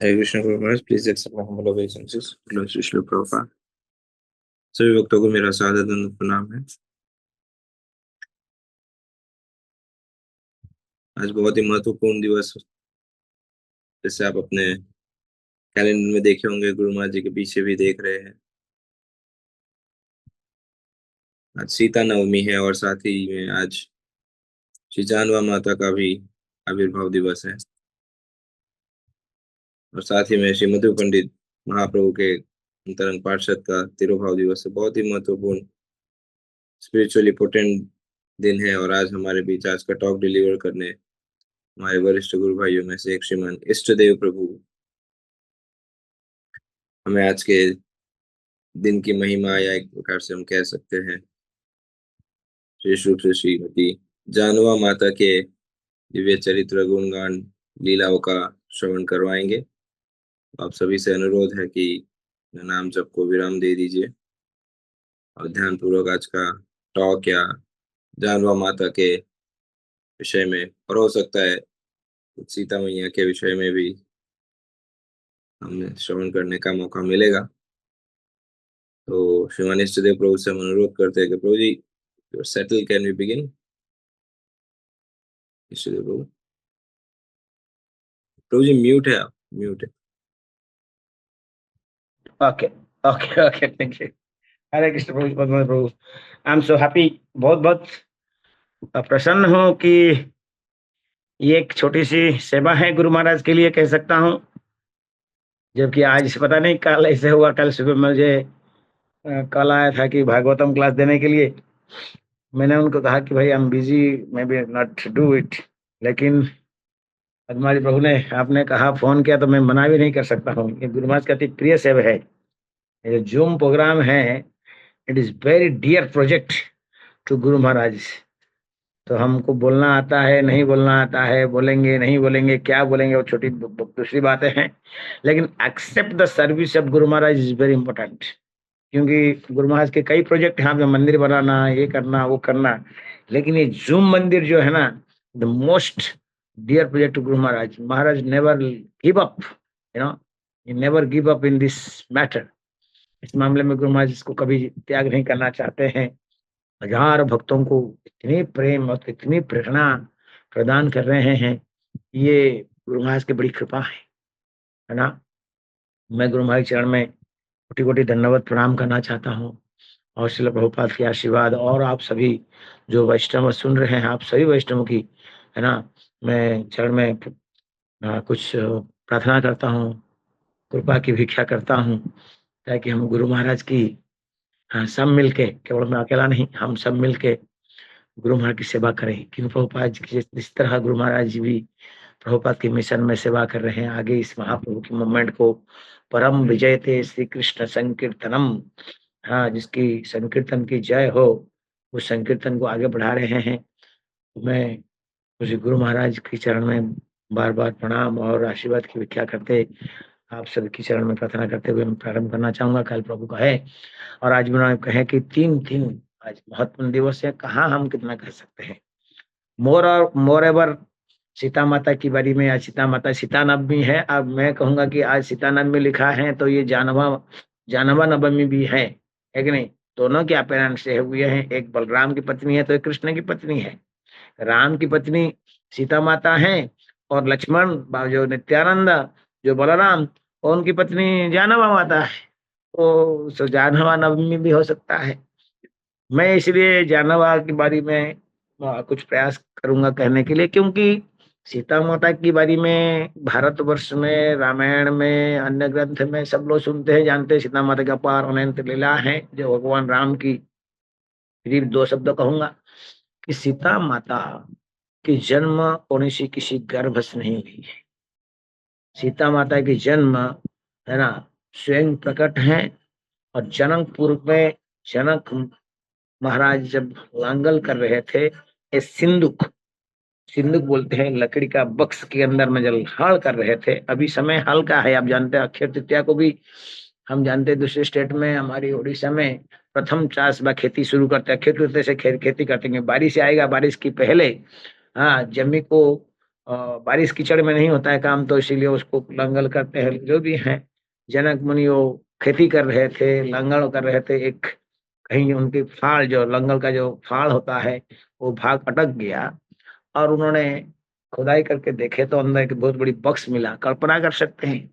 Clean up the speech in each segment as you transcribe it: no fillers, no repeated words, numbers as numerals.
Hare Krishna Guru Maharaj, please accept my humble obeisances. Glory Shri Srila Prabhupada. सभी भक्तों को मेरा सादर दंड प्रणाम है. आज बहुत ही महत्वपूर्ण दिवस, जैसे आप अपने कैलेंडर में देखे होंगे, गुरु महाराज जी के पीछे भी देख रहे हैं. आज सीता नवमी है और साथ ही में आज श्री जानवा माता का भी आविर्भाव दिवस है. और साथ ही में श्री मधु पंडित महाप्रभु के अंतरंग पार्षद का तिरुभाव दिवस है. बहुत ही महत्वपूर्ण, स्पिरिचुअली पोटेंट दिन है. और आज हमारे बीच आज का टॉक डिलीवर करने हमारे वरिष्ठ गुरु भाइयों में से एक श्रीमान इष्टदेव प्रभु हमें आज के दिन की महिमा, या एक प्रकार से हम कह सकते हैं विशेष रूप से श्रीमती जानवा माता के दिव्य चरित्र, गुणगान, लीलाओं का श्रवण करवाएंगे. आप सभी से अनुरोध है कि नाम जप को विराम दे दीजिए और ध्यान पूर्वक आज का टॉक या जानवा माता के विषय में, और हो सकता है कुछ सीता मैया के विषय में भी हमें श्रवण करने का मौका मिलेगा. तो श्रीमान इष्टदेव प्रभु से हम अनुरोध करते हैं कि Prabhu ji, settle, can we begin? Ishtadev Prabhu, Prabhu ji mute है, आप म्यूट है. Okay okay okay, thank you. Hare Krishna Prabhu, Padma Prabhu. I am so happy, बहुत बहुत प्रसन्न हूँ कि ये एक छोटी सी सेवा है गुरु महाराज के लिए, कह सकता हूँ. जबकि आज पता नहीं कल ऐसे हुआ, कल सुबह मुझे कल आया था कि भागवतम क्लास देने के लिए. मैंने उनको कहा कि भाई I am busy, may be not do it. लेकिन हमारे प्रभु ने, आपने कहा, फोन किया, तो मैं मना भी नहीं कर सकता हूँ. ये गुरु महाराज का अति प्रिय सेवा है. ये जूम प्रोग्राम है, it is very dear project to Guru Maharaj. तो हमको बोलना आता है, नहीं बोलना आता है, बोलेंगे नहीं बोलेंगे, क्या बोलेंगे, वो छोटी दूसरी बातें हैं. लेकिन accept the service of Guru Maharaj is very important. क्योंकि गुरु महाराज के कई प्रोजेक्ट हैं, यहाँ पे मंदिर बनाना, ये करना, वो करना. लेकिन ये जूम मंदिर जो है ना, the most dear project to Guru Maharaj. Maharaj never give up, you know, he never give up in this matter. इस मामले में गुरु महाराज इसको कभी त्याग नहीं करना चाहते हैं. हजार भक्तों को इतनी प्रेम और इतनी प्रेरणा प्रदान कर रहे हैं, ये गुरु महाराज की बड़ी कृपा है ना. मैं गुरु महाराज चरण में कोटि कोटि धन्यवाद प्रणाम करना चाहता हूँ. और श्रील प्रभुपाद के आशीर्वाद, और आप सभी जो वैष्णव सुन रहे हैं, आप सभी वैष्णवों की, है ना, मैं चरण में कुछ प्रार्थना करता हूँ, कृपा की भिक्षा करता हूँ, ताकि हम गुरु महाराज की, सब मिलके, केवल मैं अकेला नहीं, हम सब मिलके गुरु महाराज की सेवा करें. क्योंकि प्रभुपाद जी की जिस तरह गुरु महाराज जी भी प्रभुपाद के मिशन में सेवा कर रहे हैं, आगे इस महाप्रभु की मूवमेंट को परम विजयते श्री कृष्ण संकीर्तनम, हाँ, जिसकी संकीर्तन की जय हो, उस संकीर्तन को आगे बढ़ा रहे हैं. मैं उसी गुरु महाराज के चरण में बार बार प्रणाम और आशीर्वाद की व्याख्या करते, आप सभी की चरण में प्रार्थना करते हुए मैं प्रारंभ करना चाहूंगा. कल प्रभु का है, और आज उन्होंने कहे कि 3 आज महत्वपूर्ण दिवस है. कहाँ हम कितना कर सकते हैं. मोर एवर सीता माता की बारी में, आज सीता नवमी है. अब मैं कहूंगा कि आज सीता नवमी लिखा है, तो ये जानवा नवमी भी है कि नहीं. दोनों के अपहरण से हुए हैं. एक बलराम की पत्नी है, तो एक कृष्ण की पत्नी है. राम की पत्नी सीता माता है, और लक्ष्मण जो नित्यानंद, जो बलराम, और उनकी पत्नी जानवा माता है. तो जानवा नवमी भी हो सकता है. मैं इसलिए जानवा की बारी में कुछ प्रयास करूंगा कहने के लिए, क्योंकि सीता माता की बारी में भारतवर्ष में, रामायण में, अन्य ग्रंथ में सब लोग सुनते हैं, जानते हैं. सीता माता का अपार अनंत लीला है, जो भगवान राम की. सिर्फ 2 शब्द कहूंगा कि सीता माता की जन्म होने से किसी गर्भ से नहीं हुई है. सीता माता की जन्म, है ना, स्वयं प्रकट है. और जनकपुर में जनक महाराज जब लांगल कर रहे थे, ये सिंदूक सिंदूक बोलते हैं, लकड़ी का बक्स के अंदर में जल हल कर रहे थे. अभी समय हल का है, आप जानते हैं. अक्षय तृतीया को भी हम जानते हैं, दूसरे स्टेट में, हमारी उड़ीसा में प्रथम चाष बा खेती शुरू करते हैं. अक्षय तृतीया से खेती करते हैं. बारिश आएगा, बारिश की पहले, हाँ, जमी को बारिश कीचड़ में नहीं होता है काम, तो इसीलिए उसको लंगल करते हैं। जो भी है, जनक मुनि वो खेती कर रहे थे, लंगल कर रहे थे, एक कहीं उनकी फाड़, जो लंगल का जो फाड़ होता है, वो भाग अटक गया, और उन्होंने खुदाई करके देखे तो अंदर एक बहुत बड़ी बक्स मिला। कल्पना कर सकते हैं,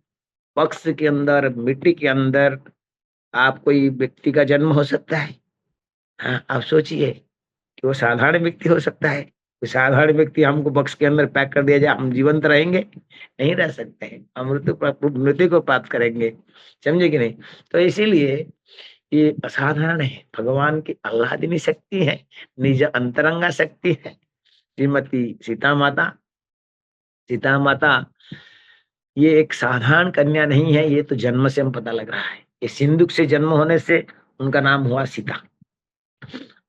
बक्स के अंदर, मिट्टी के अंदर आप कोई व्यक्ति का जन्म हो सकता है? हाँ, आप सोचिए कि वो साधारण व्यक्ति हो सकता है? कोई साधारण व्यक्ति हमको बक्स के अंदर पैक कर दिया जाए, हम जीवंत रहेंगे? नहीं रह सकते हैं, हम मृत्यु को प्राप्त करेंगे। समझे कि नहीं? तो इसीलिए ये असाधारण है, भगवान की आह्लादिनी शक्ति है, निज अंतरंगा शक्ति है। श्रीमती सीता माता, सीता माता ये एक साधारण कन्या नहीं है, ये तो जन्म से हम पता लग रहा है। ये सिंधुक से जन्म होने से उनका नाम हुआ सीता,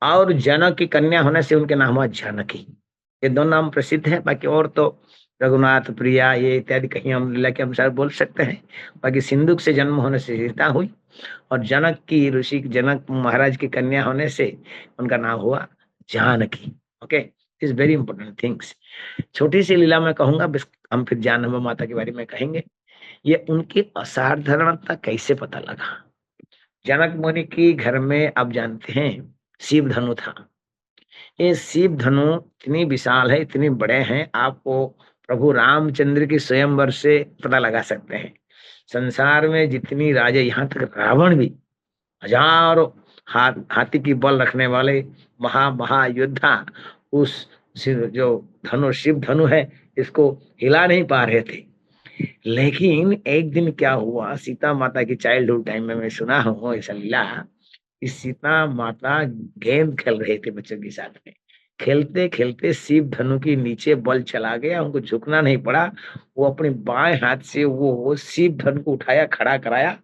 और जनक की कन्या होने से उनके नाम हुआ जानकी। ये दो नाम प्रसिद्ध है, बाकी और तो रघुनाथ, प्रिया, ये इत्यादि कहीं हम लीला के अनुसार बोल सकते हैं। बाकी सिंधुक से जन्म होने से सीता हुई, और जनक की, ऋषि जनक महाराज की कन्या होने से उनका नाम हुआ Janaki. Okay, is very important things. छोटी सी लीला मैं कहूंगा, हम फिर जानवी माता के बारे में कहेंगे। ये उनकी असाधारणता कैसे पता लगा? जनक मुनि की घर में आप जानते हैं शिव धनु था। ये शिव धनु इतनी विशाल है, इतनी बड़े हैं, आपको प्रभु रामचंद्र की स्वयंवर से पता लगा सकते हैं। संसार में जितनी राजे, यहाँ तक रावण भी, हजारों हाथी की बल रखने वाले महायोद्धा, उस जो धनु, शिव धनु है, इसको हिला नहीं पा रहे थे। लेकिन एक दिन क्या हुआ, सीता माता की चाइल्डहुड टाइम में मैं सुना हूँ ऐसा लीला, कि सीता माता गेंद खेल रहे थे बच्चों के साथ में। खेलते खेलते शिव धनु के नीचे बल चला गया, उनको झुकना नहीं पड़ा। वो अपने बाएं हाथ से वो शिव धनु को उठाया, खड़ा कराया,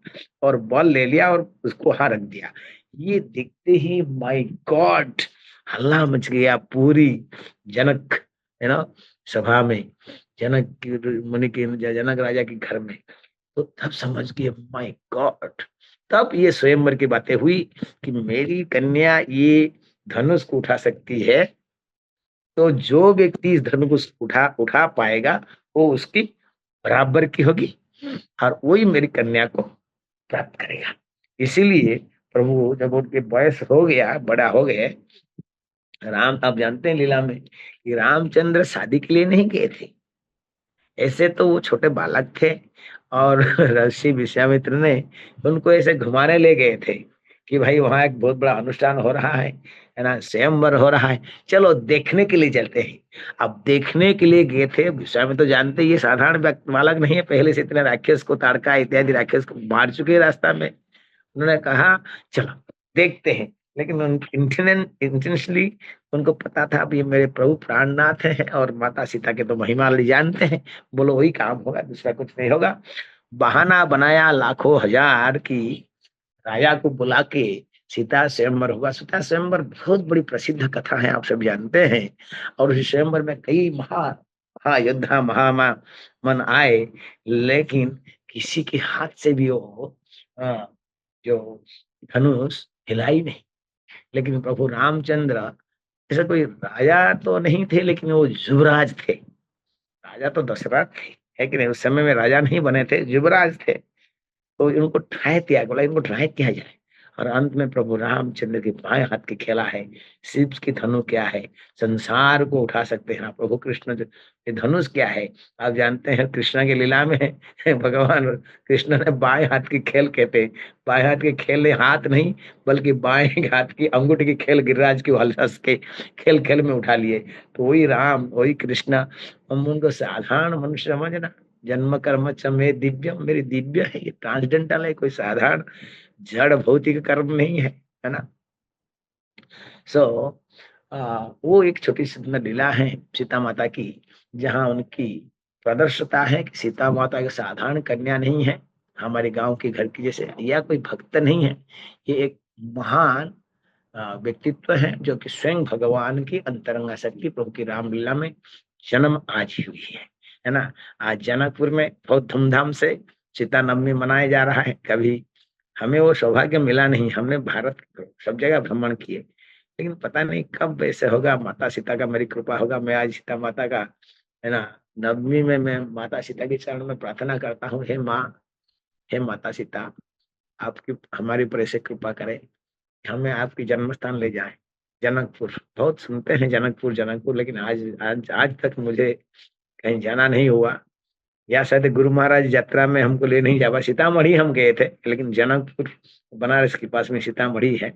और बल ले लिया और उसको वहां रख दिया। ये देखते ही माय गॉड, हल्ला मच गया पूरी जनक, है ना, सभा में, जनक की मुनि के, जनक राजा के घर में। तो तब समझ गए माय गॉड, तब ये स्वयंवर की बातें हुई कि मेरी कन्या ये धनुष को उठा सकती है, तो जो व्यक्ति इस धनुष को उठा उठा पाएगा वो उसकी बराबर की होगी, और वही मेरी कन्या को प्राप्त करेगा। इसीलिए प्रभु जब उनके बयस हो गया, बड़ा हो गए, राम, आप जानते हैं लीला में कि रामचंद्र शादी के लिए नहीं गए थे। ऐसे तो वो छोटे बालक थे, और ऋषि विश्वामित्र ने उनको ऐसे घुमाने ले गए थे कि भाई वहां एक बहुत बड़ा अनुष्ठान हो रहा है ना, स्वयंवर हो रहा है, चलो देखने के लिए चलते हैं। अब देखने के लिए गए थे, विश्वामित्र तो जानते ही ये साधारण बालक नहीं है, पहले से इतने राक्षस को, ताड़का इत्यादि राक्षस को मार चुके हैं रास्ता में। उन्होंने कहा चलो देखते हैं, लेकिन इंटेंशनली उनको पता था अब ये मेरे प्रभु प्राणनाथ हैं, और माता सीता के तो महिमा जानते हैं, बोलो वही काम होगा, दूसरा कुछ नहीं होगा। बहाना बनाया लाखों हजार की, राजा को बुला के सीता स्वयंवर होगा। सीता स्वयंवर बहुत बड़ी प्रसिद्ध कथा है, आप सब जानते हैं। और उस स्वयंवर में कई महायोद्धा, मन आए, लेकिन किसी के हाथ से भी वो जो धनुष हिलाई नहीं। लेकिन प्रभु रामचंद्र, ऐसा कोई राजा तो नहीं थे, लेकिन वो युवराज थे। राजा तो दशरथ थे, है कि नहीं? उस समय में राजा नहीं बने थे, युवराज थे। तो इनको ट्राई किया, बोला इनको ट्राई किया जाए, और अंत में प्रभु रामचंद्र के बाएं हाथ की खेला है। शिव की धनु क्या है, संसार को उठा सकते हैं। प्रभु कृष्ण के धनुष क्या है, आप जानते हैं कृष्ण की लीला में भगवान कृष्ण ने बाएं हाथ की खेल कहते, बाएं हाथ के खेल ने हाथ नहीं, बल्कि बाएं हाथ की अंगूठी की खेल गिरिराज की हंस के खेल खेल में उठा लिए। तो वही राम, वही कृष्ण, हम उनको साधारण मनुष्य समझना। जन्म कर्म च मे दिव्यम, मेरी दिव्य है, ये ट्रांसडेंटल है, कोई साधारण जड़ भौतिक कर्म नहीं है ना। सो वो एक छोटी सी सुंदर लीला है सीता माता की, जहाँ उनकी प्रदर्शता है कि सीता माता एक साधारण कन्या नहीं है, हमारे गांव के घर की जैसे, या कोई भक्त नहीं है। ये एक महान व्यक्तित्व है, जो कि स्वयं भगवान की अंतरंगा शक्ति प्रभु की रामलीला में जन्म आज ही हुई है ना। आज जनकपुर में बहुत धूमधाम से सीता नवमी मनाया जा रहा है। कभी हमें वो सौभाग्य मिला नहीं, हमने भारत सब जगह भ्रमण किए, लेकिन पता नहीं कब ऐसे होगा, माता सीता का मेरी कृपा होगा, मैं आज सीता माता का, है ना, नवमी में मैं माता सीता के चरण में प्रार्थना करता हूँ, हे माँ, हे माता सीता, आपकी हमारे ऊपर ऐसे कृपा करें, हमें आपकी जन्म स्थान ले जाए, जनकपुर। बहुत सुनते हैं जनकपुर जनकपुर, लेकिन आज आज आज तक मुझे कहीं जाना नहीं हुआ। या शायद गुरु महाराज यात्रा में हमको ले नहीं जावा। सीतामढ़ी हम गए थे, लेकिन जनकपुर, बनारस के पास में सीतामढ़ी है,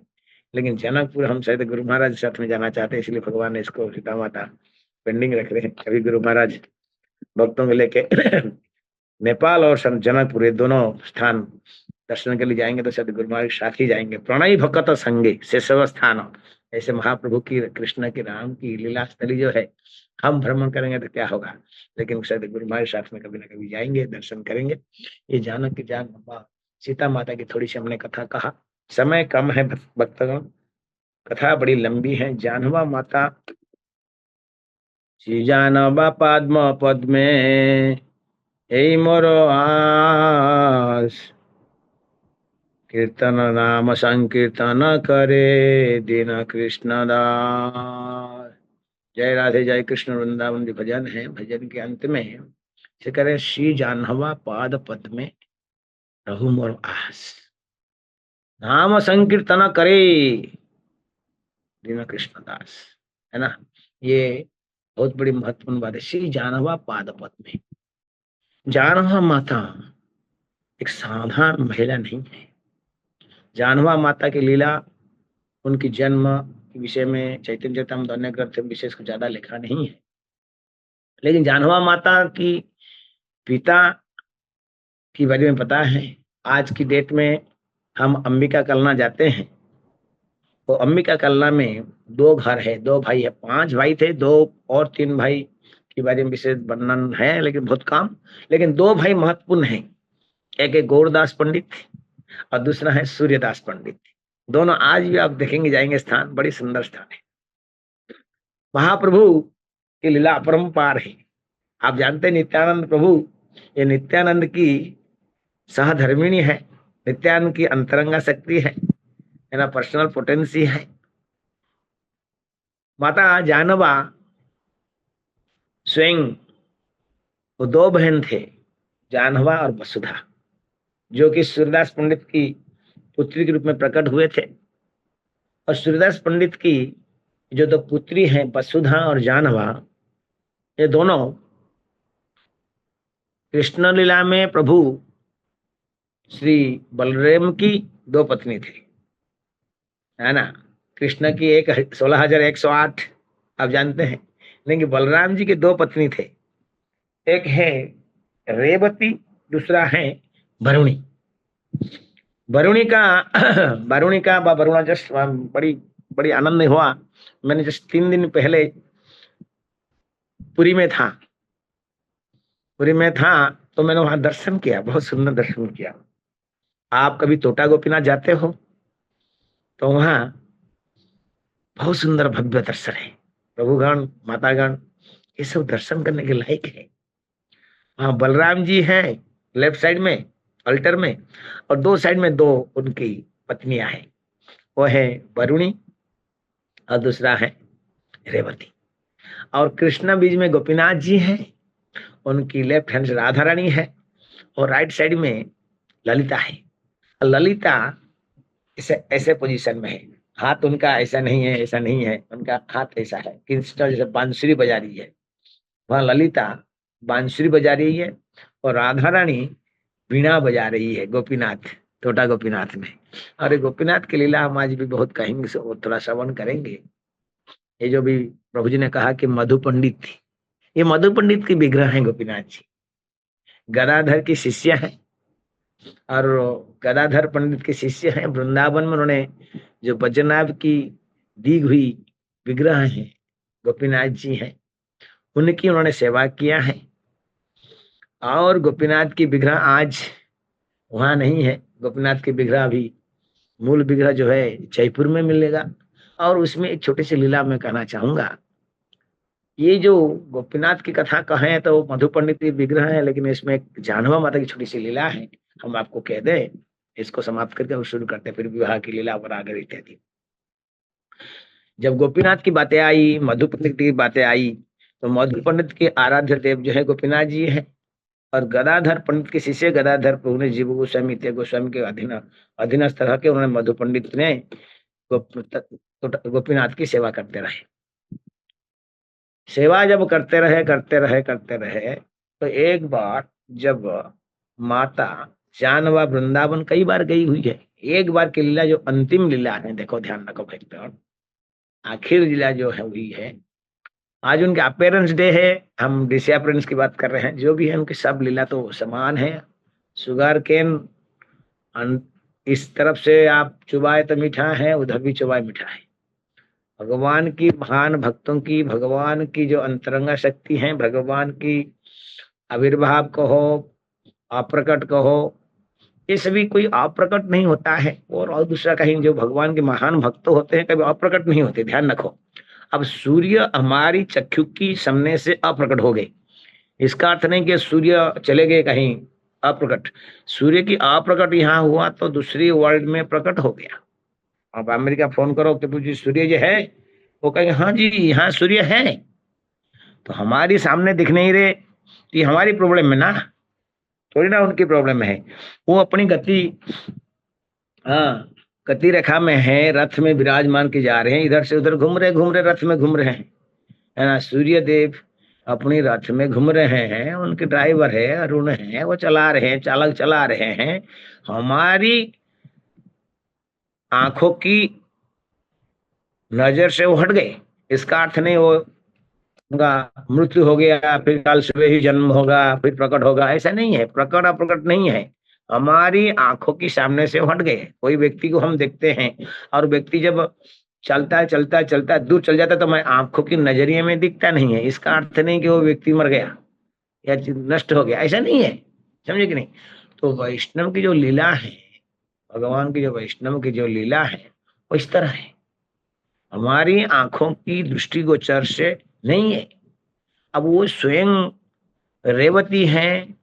लेकिन जनकपुर हम शायद गुरु महाराज के साथ में जाना चाहते हैं, इसलिए भगवान ने इसको सीता माता पेंडिंग रख रहे हैं। कभी गुरु महाराज भक्तों को लेके नेपाल और जनकपुर, ये दोनों स्थान दर्शन के लिए जाएंगे तो शायद गुरु महाराज साथ ही जाएंगे। प्रणय भक्त संगे से सब स्थान, ऐसे महाप्रभु की, कृष्ण की, राम की लीला स्थली जो है, हम भ्रमण करेंगे तो क्या होगा, लेकिन शायद गुरु महाराज साथ में कभी ना कभी जाएंगे, दर्शन करेंगे। ये जानक की जान बाबा सीता माता की थोड़ी सी हमने कथा कहा, समय कम है भक्तगण, कथा बड़ी लंबी है। जानवा माता, श्री जानवा पद्म पद में এই মোর आस, कीर्तन नाम संकीर्तन करे दीन कृष्ण दास। जय राधे, जय कृष्ण वृंदावन जी भजन है। भजन के अंत में से करे, श्री जानवा पाद पद में रहु मोर आस, नाम संकीर्तन करे दीन कृष्ण दास, है ना। ये बहुत बड़ी महत्वपूर्ण बात है। श्री जानवा पाद पद में, जानवा माता एक साधारण महिला नहीं है। जानवा माता की लीला, उनकी जन्म के विषय में चैतन्य चरितामृत अन्य ग्रंथ में विशेष कुछ ज्यादा लिखा नहीं है, लेकिन जानवा माता की पिता के बारे में पता है। आज की डेट में हम अंबिका कलना जाते हैं, तो अंबिका कलना में 2 घर है, 2 भाई है, 5 भाई थे, 2 और 3 भाई के बारे में विशेष वर्णन है, लेकिन बहुत कम। लेकिन 2 भाई महत्वपूर्ण हैं, एक है गौरदास पंडित और दूसरा है सूर्यदास पंडित। दोनों आज भी आप देखेंगे, जाएंगे स्थान, बड़ी सुंदर स्थान है। महाप्रभु की लीला अपरंपार है। आप जानते हैं नित्यानंद प्रभु, ये नित्यानंद की सहधर्मिणी है, नित्यानंद की अंतरंगा शक्ति है ना, पर्सनल पोटेंसी है। माता जानवा स्वयं, वो 2 बहन थे, जानवा और वसुधा, जो कि सूर्यदास पंडित की पुत्री के रूप में प्रकट हुए थे। और सूर्यदास पंडित की जो 2 पुत्री हैं, वसुधा और जानवा, ये दोनों कृष्ण लीला में प्रभु श्री बलराम की 2 पत्नी थे, है ना। कृष्ण की एक 16,108 आप जानते हैं, लेकिन बलराम जी के 2 पत्नी थे, एक है रेवती, दूसरा है वरुणी। वरुणी का वरुणा जस्ट बड़ी बड़ी आनंद हुआ। मैंने जस्ट 3 दिन पहले पुरी में था, तो मैंने वहां दर्शन किया, बहुत सुंदर दर्शन किया। आप कभी तोटा गोपीनाथ जाते हो तो वहां बहुत सुंदर भव्य दर्शन है, प्रभुगण मातागण, ये सब दर्शन करने के लायक है। वहां बलराम जी हैं लेफ्ट साइड में अल्टर में, और 2 साइड में 2 उनकी पत्नियां हैं, वो है वरुणी और दूसरा है रेवती। और कृष्णा बीज में गोपीनाथ जी हैं, उनकी लेफ्ट हैंड से राधा रानी है, और राइट साइड में ललिता है। ललिता ऐसे ऐसे पोजीशन में है, हाथ उनका ऐसा नहीं है, ऐसा नहीं है, उनका हाथ ऐसा है कि जैसे बांसुरी बजा रही है। वहां ललिता बांसुरी बजा रही है और राधा रानी वीणा बजा रही है गोपीनाथ, छोटा गोपीनाथ में। और गोपीनाथ की लीला हम आज भी बहुत कहेंगे, वो थोड़ा श्रवण करेंगे। ये जो भी प्रभु जी ने कहा कि मधु पंडित थी, ये मधु पंडित की विग्रह है गोपीनाथ जी, गदाधर की शिष्य है, और गदाधर पंडित के शिष्य हैं। वृंदावन में उन्होंने जो बजनाभ की दी हुई विग्रह है गोपीनाथ जी हैं, उनकी उन्होंने सेवा किया है। और गोपीनाथ की विग्रह आज वहां नहीं है, गोपीनाथ की विग्रह अभी मूल विग्रह जो है जयपुर में मिलेगा। और उसमें एक छोटी सी लीला मैं कहना चाहूंगा। ये जो गोपीनाथ की कथा कहें तो मधु पंडित की विग्रह है, लेकिन इसमें एक जानवा माता की छोटी सी लीला है, हम आपको कह दें, इसको समाप्त करके और शुरू करते, फिर विवाह की लीला पर आगे इत्यादि। जब गोपीनाथ की बातें आई, मधु पंडित की बातें आई, तो मधु पंडित के आराध्य देव जो है गोपीनाथ जी है, और गदाधर पंडित के शिष्य गदाधर प्रभु ने जीव गोस्वामी इत्यादि गोस्वामी के अधीनस्थ रह के उन्होंने मधु पंडित ने गोपीनाथ की सेवा करते रहे। सेवा जब करते रहे तो एक बार जब माता जानवा वृंदावन कई बार गई हुई है, एक बार की लीला जो अंतिम लीला है, देखो ध्यान रखो भाई, आखिर लीला जो है हुई है, आज उनके अपेरेंस डे है, हम डीसी अपेरेंस की बात कर रहे हैं, जो भी है उनकी सब लीला तो समान है। शुगर केन इस तरफ से आप चुबाए तो मीठा है, उधर भी चुबाए मीठा है। भगवान की महान भक्तों की, भगवान की जो अंतरंगा शक्ति है, भगवान की आविर्भाव कहो, अप्रकट कहो, ये सभी कोई अप्रकट नहीं होता है। और दूसरा कहीं जो भगवान के महान भक्त होते हैं कभी अप्रकट नहीं होते, ध्यान रखो। अब सूर्य हमारी चक्षु की सामने से अप्रकट हो गए, इसका अर्थ नहीं कि सूर्य चले गए कहीं अप्रकट। सूर्य की अप्रकट यहाँ हुआ तो दूसरी वर्ल्ड में प्रकट हो गया। अब अमेरिका फोन करो कि पूछिए सूर्य जो है, वो कहेंगे हाँ जी यहाँ सूर्य है, तो हमारी सामने दिख नहीं रहे, तो ये हमारी प्रॉब्लम है ना, थोड़ी ना उनकी प्रॉब्लम है। वो अपनी गति, हाँ गति रेखा में है, रथ में विराजमान के जा रहे हैं, इधर से उधर घूम रहे रथ में घूम रहे हैं, है ना। सूर्य देव अपनी रथ में घूम रहे हैं, उनके ड्राइवर है अरुण है, वो चला रहे हैं, चालक चला रहे हैं। हमारी आंखों की नजर से वो हट गए, इसका अर्थ नहीं वो उनका मृत्यु हो गया, फिर कल सुबह ही जन्म होगा, फिर प्रकट होगा, ऐसा नहीं है। प्रकट अप्रकट नहीं है, हमारी आंखों की सामने से हट गए। कोई व्यक्ति को हम देखते हैं और व्यक्ति जब चलता है दूर चल जाता है तो हमारी आंखों की नजरिए में दिखता नहीं है, इसका अर्थ नहीं कि वो व्यक्ति मर गया या नष्ट हो गया, ऐसा नहीं है, समझे कि नहीं। तो वैष्णव की जो लीला है, भगवान की जो वैष्णव की जो लीला है वो इस तरह है, हमारी आंखों की दृष्टि गोचर से नहीं है। अब वो स्वयं रेवती हैं,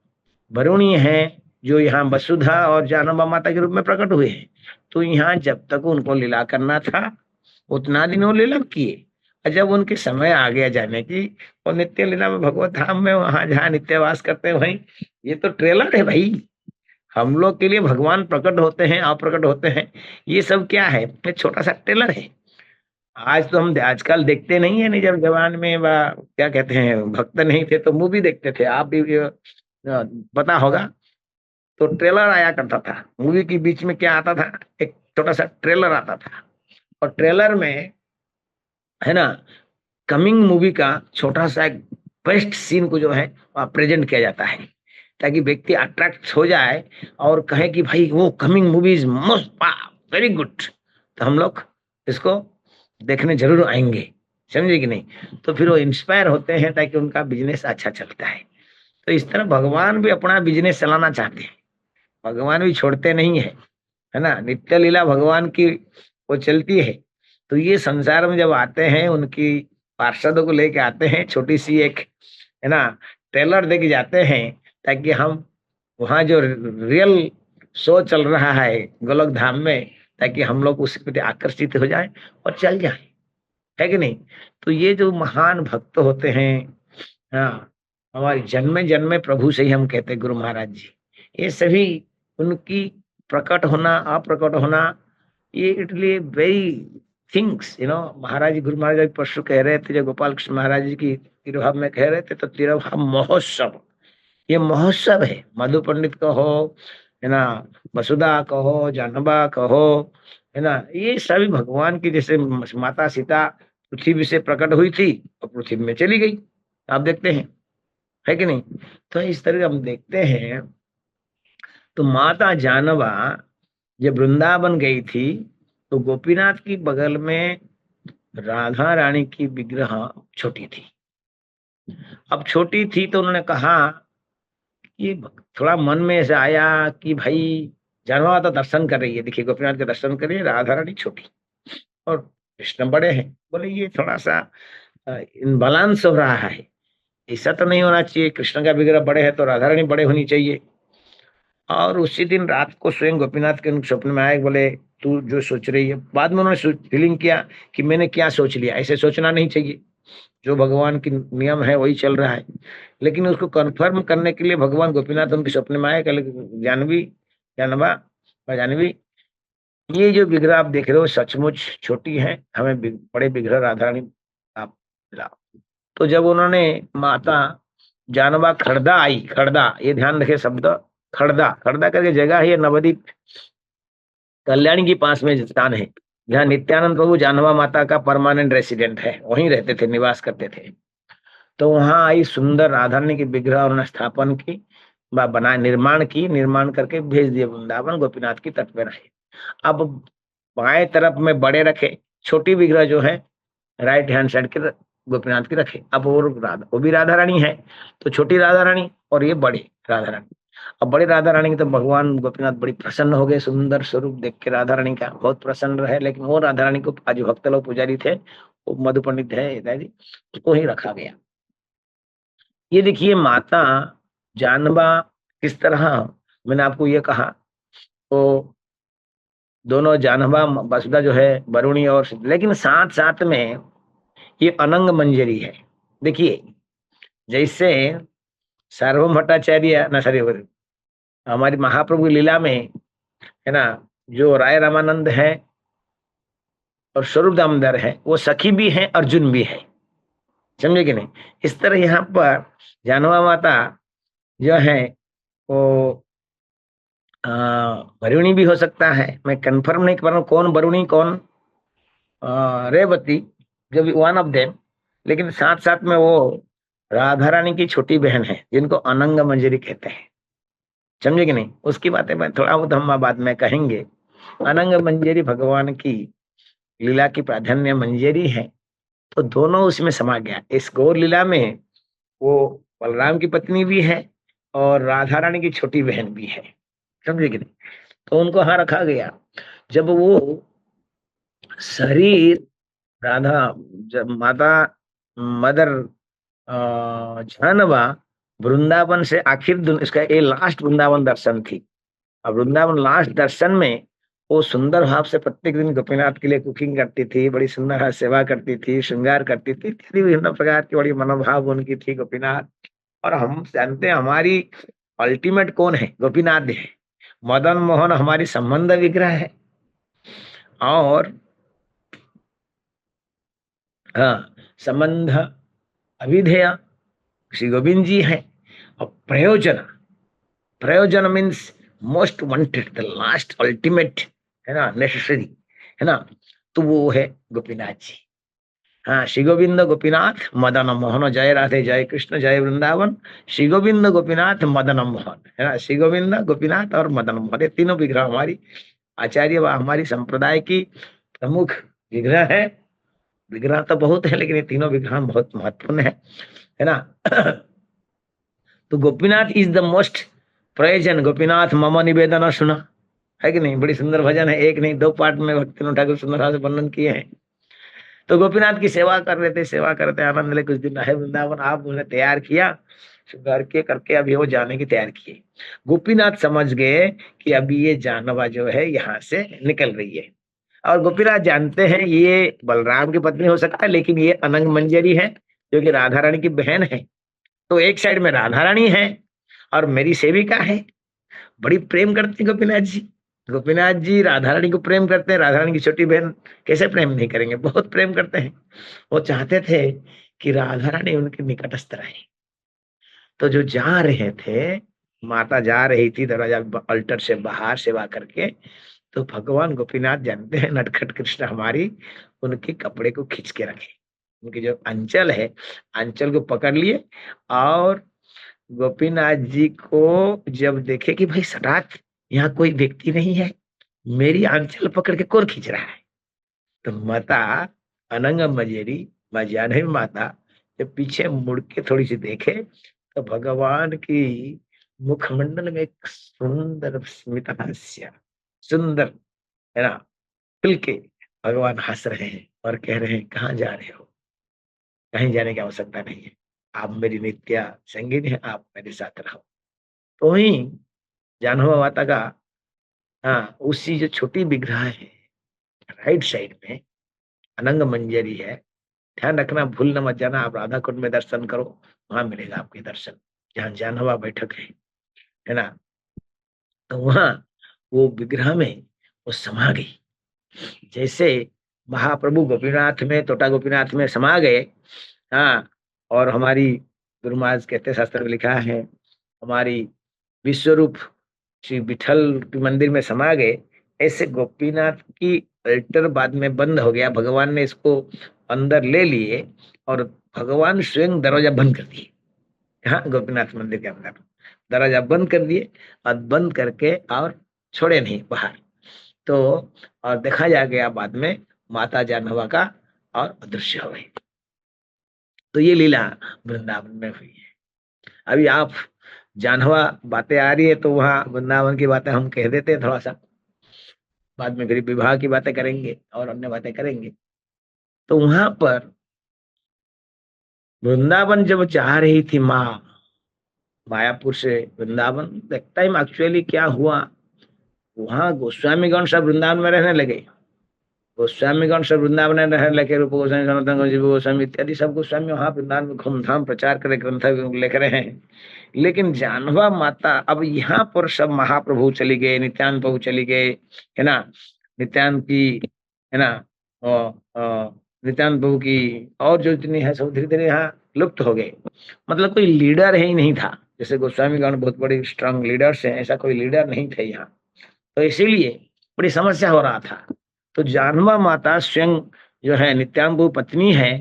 वरुणी हैं, जो यहाँ वसुधा और जानवा माता के रूप में प्रकट हुए हैं। तो यहाँ जब तक उनको लीला करना था उतना दिन वो लीला किए, और जब उनके समय आ गया जाने की, वो नित्य लीला में भगवत धाम में वहां जहाँ नित्यवास करते हैं भाई, ये तो ट्रेलर है भाई। हम लोग के लिए भगवान प्रकट होते हैं, अप्रकट होते हैं, ये सब क्या है, ये छोटा सा ट्रेलर है। आज तो हम आजकल देखते नहीं है, नहीं जब जवान में क्या कहते हैं भक्त नहीं थे तो मूवी देखते थे, आप भी पता होगा। तो ट्रेलर आया करता था, मूवी के बीच में क्या आता था, एक छोटा सा ट्रेलर आता था, और ट्रेलर में है ना कमिंग मूवी का छोटा सा एक बेस्ट सीन को जो है प्रेजेंट किया जाता है, ताकि व्यक्ति अट्रैक्ट हो जाए और कहे कि भाई वो coming movie is most very good, तो हम लोग इसको देखने जरूर आएंगे, समझे कि नहीं। तो फिर वो इंस्पायर होते हैं ताकि उनका बिजनेस अच्छा चलता है। तो इस तरह भगवान भी अपना बिजनेस चलाना चाहते हैं, भगवान भी छोड़ते नहीं है ना। नित्य लीला भगवान की वो चलती है। तो ये संसार में जब आते हैं, उनकी पार्षदों को लेके आते हैं, छोटी सी एक है ना ट्रेलर दे के जाते हैं, ताकि हम वहाँ जो रियल शो चल रहा है गोलोक धाम में, ताकि हम लोग उसके प्रति आकर्षित हो जाए और चल जाए, है कि नहीं। तो ये जो महान भक्त होते हैं, हाँ हमारे जन्मे जन्मे प्रभु से ही हम कहते हैं गुरु महाराज जी, ये सभी उनकी प्रकट होना अप्रकट होना, ये इटली वेरी थिंग्स महाराज जी, गुरु महाराज जी परसों कह रहे थे, जब गोपाल कृष्ण महाराज जी की तिरुभाव में कह रहे थे, तो तिरुभाव महोत्सव, ये महोत्सव है। मधु पंडित कहो, है ना, वसुधा कहो, जानवा कहो, है ना, ये सभी भगवान की, जैसे माता सीता पृथ्वी से प्रकट हुई थी और पृथ्वी में चली गई, आप देखते हैं, है कि नहीं। तो इस तरह हम देखते हैं। तो माता जानवा जब वृंदावन गई थी तो गोपीनाथ की बगल में राधा रानी की विग्रह छोटी थी। अब छोटी थी तो उन्होंने कहा कि थोड़ा मन में ऐसा आया कि भाई जानवा तो दर्शन कर रही है, देखिए गोपीनाथ के दर्शन कर रही है, राधा रानी छोटी और कृष्ण बड़े हैं, बोले ये थोड़ा सा इनबैलेंस हो रहा है, ऐसा तो नहीं होना चाहिए, कृष्ण का विग्रह बड़े है तो राधा रानी बड़े होनी चाहिए। और उसी दिन रात को स्वयं गोपीनाथ के स्वप्न में आए, बोले तू जो सोच रही है। बाद में उन्होंने फीलिंग किया कि मैंने क्या सोच लिया, ऐसे सोचना नहीं चाहिए, जो भगवान की नियम है वही चल रहा है। लेकिन उसको कंफर्म करने के लिए भगवान गोपीनाथ उनके स्वप्न में आए, कल जानवी, जानवा और जानवी, ये जो विग्रह आप देख रहे हो सचमुच छोटी है, हमें बड़े विग्रह राधा रानी आप मिला। तो जब उन्होंने माता जानवा खड़दा आई, खड़दा ये ध्यान रखे शब्द, खड़दा, खड़दा करके जगह है, ये नवदीप कल्याणी के पास में स्थान है, जहाँ नित्यानंद प्रभु जानवा माता का परमानेंट रेसिडेंट है, वहीं रहते थे, निवास करते थे। तो वहां आई सुंदर राधा रानी की विग्रह उन्होंने स्थापन की, बना निर्माण की, निर्माण करके भेज दिए वृंदावन, गोपीनाथ की तट पे रहे। अब बाएं तरफ में बड़े रखे, छोटी विग्रह जो है राइट हैंड साइड के गोपीनाथ की रखे। अब वो भी राधा रानी है, तो छोटी राधा रानी और ये बड़ी राधा रानी। अब बड़ी राधा रानी की तो भगवान गोपीनाथ बड़ी प्रसन्न हो गए, सुंदर स्वरूप देख के राधा रानी का बहुत प्रसन्न रहे। लेकिन वो राधा रानी को आज भक्त लोग पुजारी थे, वो मधु पंडित है इत्यादि, उसको ही रखा गया। ये देखिए माता जानबा किस तरह, मैंने आपको ये कहा, तो दोनों जानबा वसुधा जो है वरुणी और, लेकिन साथ साथ में ये अनंग मंजरी है। देखिए जैसे सार्वभौम भट्टाचार्य ना, सॉरी, हमारी महाप्रभु की लीला में है ना, जो राय रामानंद है और स्वरूप दामोदर है, वो सखी भी है अर्जुन भी है, समझे कि नहीं। इस तरह यहाँ पर जानवा माता जो है वो वरुणी भी हो सकता है, मैं कंफर्म नहीं कर रहा हूँ कौन वरुणी कौन रेवती, जो भी वन ऑफ देम। लेकिन साथ साथ में वो राधा रानी की छोटी बहन है जिनको अनंग मंजरी कहते हैं, समझे कि नहीं। उसकी बातें मैं थोड़ा बहुत हम बाद में कहेंगे। अनंग मंजरी भगवान की लीला की प्राधान्य मंजरी है, तो दोनों उसमें समा गया। इस गौर लीला में वो बलराम की पत्नी भी है और राधा रानी की छोटी बहन भी है, समझे कि नहीं। तो उनको वहां रखा गया। जब वो शरीर राधा, जब माता मदर जानवा वृंदावन से आखिर इसका ये लास्ट वृंदावन दर्शन थी। अब वृंदावन लास्ट दर्शन में वो सुंदर भाव से प्रत्येक दिन गोपीनाथ के लिए कुकिंग करती थी, बड़ी सुंदर भाव सेवा करती थी, श्रृंगार करती थी, इत्यादि विभिन्न प्रकार की बड़ी मनोभाव उनकी थी गोपीनाथ। और हम जानते हैं हमारी अल्टीमेट कौन है, गोपीनाथ है। मदन मोहन हमारी संबंध विग्रह है, और हाँ संबंध अभिधेय श्री गोविंद जी है। और प्रयोजन, प्रयोजन means most wanted, the last ultimate, है ना, नेसेसरी, है ना, तो वो है गोपीनाथ जी। हाँ, श्री गोविंद गोपीनाथ मदन मोहन, जय राधे जय कृष्ण जय वृंदावन, श्री गोविंद गोपीनाथ मदन मोहन, है ना, श्री गोविंद गोपीनाथ और मदन मोहन, ये तीनों विग्रह हमारी आचार्य व हमारी संप्रदाय की प्रमुख विग्रह है। विग्रह तो बहुत है लेकिन ये तीनों विग्रह बहुत महत्वपूर्ण है ना। तो गोपीनाथ इज द मोस्ट प्रयोजन, गोपीनाथ मम निवेदन सुना, है कि नहीं। बड़ी सुंदर भजन है, एक नहीं दो पार्ट में भक्ति ठाकुर सुंदर से वर्णन किए हैं। तो गोपीनाथ की सेवा कर रहे थे, सेवा करते आनंद ले, कुछ दिन रहे वृंदावन, आप उन्हें तैयार किया, घर के करके अभी वो जाने की तैयार किए। गोपीनाथ समझ गए कि अभी ये जानवा जो है यहाँ से निकल रही है, और गोपीनाथ जानते हैं ये बलराम की पत्नी हो सकता है, लेकिन ये अनंग मंजरी है जो कि राधा रानी की बहन है। तो एक साइड में राधा रानी है और मेरी सेविका है, बड़ी प्रेम करते हैं गोपीनाथ जी। गोपीनाथ जी राधा रानी को प्रेम करते हैं, राधा रानी की छोटी बहन कैसे प्रेम नहीं करेंगे, बहुत प्रेम करते हैं। वो चाहते थे कि राधा रानी उनके निकटस्थ रहे। तो जो जा रहे थे, माता जा रही थी दरवाजा अल्टर से बाहर सेवा करके, तो भगवान गोपीनाथ जानते हैं नटखट कृष्ण हमारी, उनके कपड़े को खींच के रखे, उनकी जो अंचल है अंचल को पकड़ लिए, और गोपीनाथ जी को जब देखे कि भाई सटाक यहाँ कोई व्यक्ति नहीं है, मेरी आंचल पकड़ के कौन खींच रहा है, तो माता अनंग मजेरी माँ जानवी माता जब पीछे मुड़ के थोड़ी सी देखे, तो भगवान की मुखमंडल में एक सुंदर स्मित हास्य, सुंदर, है ना, खुल के भगवान हंस रहे हैं और कह रहे हैं कहाँ जा रहे हो, कहीं जाने की आवश्यकता नहीं है, आप मेरी नित्य संगिनी है, आप मेरे साथ रहो। तो वही जानवा माता का, हाँ, उसी जो छोटी विग्रह है राइट साइड में अनंग मंजरी है, ध्यान रखना, भूल न मत जाना, आप राधा कुंड में दर्शन करो, वहां मिलेगा आपके दर्शन, जहाँ जानवा बैठक है ना। तो वहां वो विग्रह में वो समा गई, जैसे महाप्रभु गोपीनाथ में, टोटा गोपीनाथ में समा गए। हाँ, और हमारी गुरु महाराज कहते, शास्त्र में लिखा है, हमारी विश्वरूप श्री विठल के मंदिर में समा गए। ऐसे गोपीनाथ की अल्टर बाद में बंद हो गया, भगवान ने इसको अंदर ले लिए और भगवान स्वयं दरवाजा बंद कर दिए। हाँ, गोपीनाथ मंदिर के अंदर दरवाजा बंद कर दिए, और बंद करके और छोड़े नहीं बाहर। तो और देखा जा गया बाद में माता जानवा का और अदृश्य हो गई। तो ये लीला वृंदावन में हुई है। अभी आप जानवा बातें आ रही है, तो वहाँ वृंदावन की बातें हम कह देते हैं थोड़ा सा, बाद में फिर विवाह की बातें करेंगे और अन्य बातें करेंगे। तो वहां पर वृंदावन जब चाह रही थी माँ, मायापुर से वृंदावन, टाइम एक्चुअली क्या हुआ, वहां गोस्वामीगण सब वृंदावन में रहने लगे। गोस्वामीगण सब वृंदावन में रहने लगे, रूप गोस्वामी, सनातन गोस्वामी, जीव गोस्वामी इत्यादि सब गोस्वामी वहां वृंदावन में घूमधाम प्रचार करे, ग्रंथ लिख रहे हैं। लेकिन जानवा माता, अब यहाँ पर सब महाप्रभु चली गए, नित्यानंद प्रभु चली गए, है ना, नित्यानंद की, है ना, नित्यानंद प्रभु की, और जो जितनी है सब धीरे धीरे यहाँ लुप्त हो गए। मतलब कोई लीडर ही नहीं था, जैसे गोस्वामीगण बहुत बड़े स्ट्रांग लीडर्स हैं, ऐसा कोई लीडर नहीं थे यहाँ। तो इसीलिए बड़ी समस्या हो रहा था। तो जानवा माता स्वयं जो है नित्यानंद प्रभु पत्नी है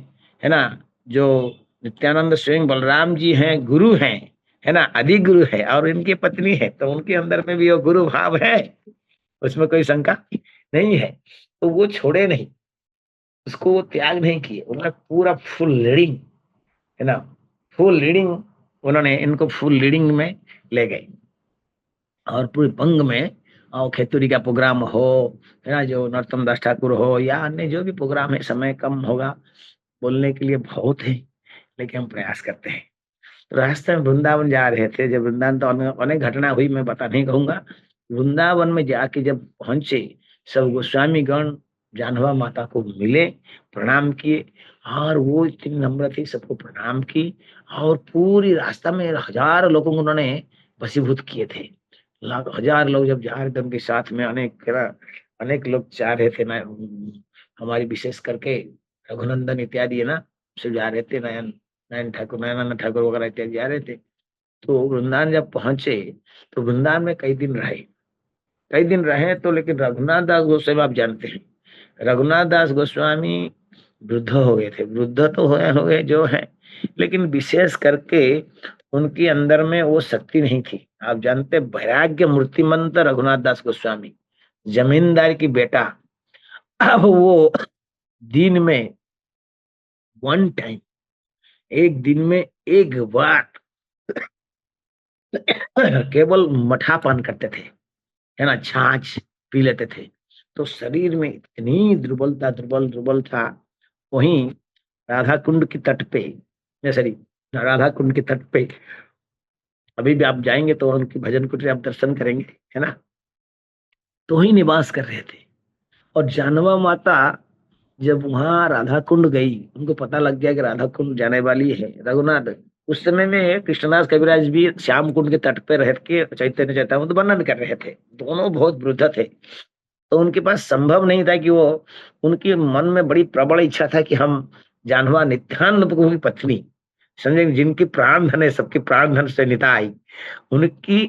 ना, जो नित्यानंद स्वयं बलराम जी हैं, गुरु हैं, है ना, आदि गुरु है, और इनकी पत्नी है, तो उनके अंदर में भी वो गुरु भाव है, उसमें कोई शंका नहीं है। तो वो छोड़े नहीं, उसको वो त्याग नहीं किए, उन्होंने पूरा फुल लीडिंग, है ना, फुल लीडिंग, उन्होंने इनको फुल लीडिंग में ले गए। और पूरे बंग में और खेतुरी का प्रोग्राम हो, है ना, जो नरोत्तम दास ठाकुर हो या अन्य जो भी प्रोग्राम है, समय कम होगा बोलने के लिए बहुत है, लेकिन हम प्रयास करते हैं। तो रास्ते में वृंदावन जा रहे थे, जब वृंदावन तो अनेक घटना हुई, मैं बता नहीं कहूंगा। वृंदावन में जाके जब पहुंचे, सब गोस्वामी गण जानवा माता को मिले, प्रणाम किए, और वो इतनी नम्र थी, सबको प्रणाम की, और पूरी रास्ता में हजारों लोगों को उन्होंने वशीभूत किए थे। लाख हजार लोग जब जा रहे थे उनके साथ में, अनेक लोग जा रहे थे ना, हमारी विशेष करके रघुनंदन इत्यादि है ना, सब जा रहे थे, नयन नयन ठाकुर, नयनानंद ठाकुर वगैरह इत्यादि जा रहे थे। तो वृंदावन जब पहुंचे, तो वृंदावन में कई दिन रहे, कई दिन रहे, तो लेकिन रघुनाथ दास गोस्वामी आप जानते हैं, रघुनाथ दास गोस्वामी वृद्ध हो गए थे, वृद्ध तो हो गए जो है, लेकिन विशेष करके उनके अंदर में वो शक्ति नहीं थी। आप जानते, वैराग्य मूर्तिमंत रघुनाथ दास गोस्वामी, जमींदार की बेटा। अब वो दिन में वन टाइम, एक दिन में एक बार केवल मठा पान करते थे, है ना, छाछ पी लेते थे। तो शरीर में इतनी दुर्बलता, दुर्बल दुर्बल था। वहीं राधा कुंड की तट पे, सॉरी, राधा कुंड के तट पे अभी भी आप जाएंगे तो उनकी भजन कुटी आप दर्शन करेंगे, है ना, तो ही निवास कर रहे थे। और जानवा माता जब वहां राधा कुंड गई, उनको पता लग गया कि राधा कुंड जाने वाली है रघुनाथ। उस समय में कृष्णदास कविराज भी श्याम कुंड के तट पे रह के चैतन्य चैतन्य वर्णन कर रहे थे, दोनों बहुत वृद्ध थे। तो उनके पास संभव नहीं था कि वो, उनके मन में बड़ी प्रबल इच्छा था कि हम जानवा नित्यानंद प्रभु की पत्नी, समझे, जिनकी प्राण धन है, सबकी प्राण धन से निता आई, उनकी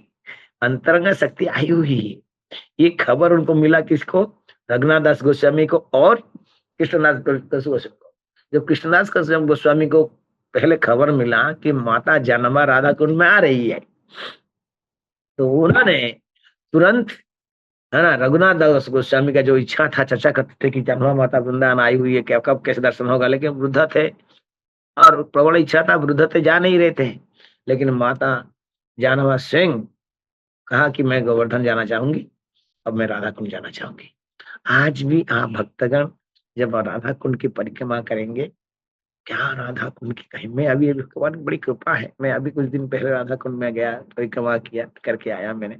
अंतरंग शक्ति आई हुई है। ये खबर उनको मिला, किसको, रघुनाथ दास गोस्वामी को और कृष्णदास गोस्वामी को। जब कृष्णदास गोस्वामी को पहले खबर मिला कि माता जानवा राधा कुंड में आ रही है, तो उन्होंने तुरंत, है ना, रघुनाथ दास गोस्वामी का जो इच्छा था, चर्चा करते थे कि जानवा माता वृंदावन आई हुई है, क्या कब कैसे दर्शन होगा, लेकिन वृद्ध थे और प्रबल इच्छा था, वृद्ध थे, जा नहीं रहे थे। लेकिन माता जानवा स्वयं कहा कि मैं गोवर्धन जाना चाहूंगी, अब मैं राधा कुंड जाना चाहूंगी। आज भी आप भक्तगण जब राधा कुंड की परिक्रमा करेंगे, क्या राधा कुंड की, कहीं मैं अभी भगवान की बड़ी कृपा है, मैं अभी कुछ दिन पहले राधा कुंड में गया, परिक्रमा किया करके आया मैंने।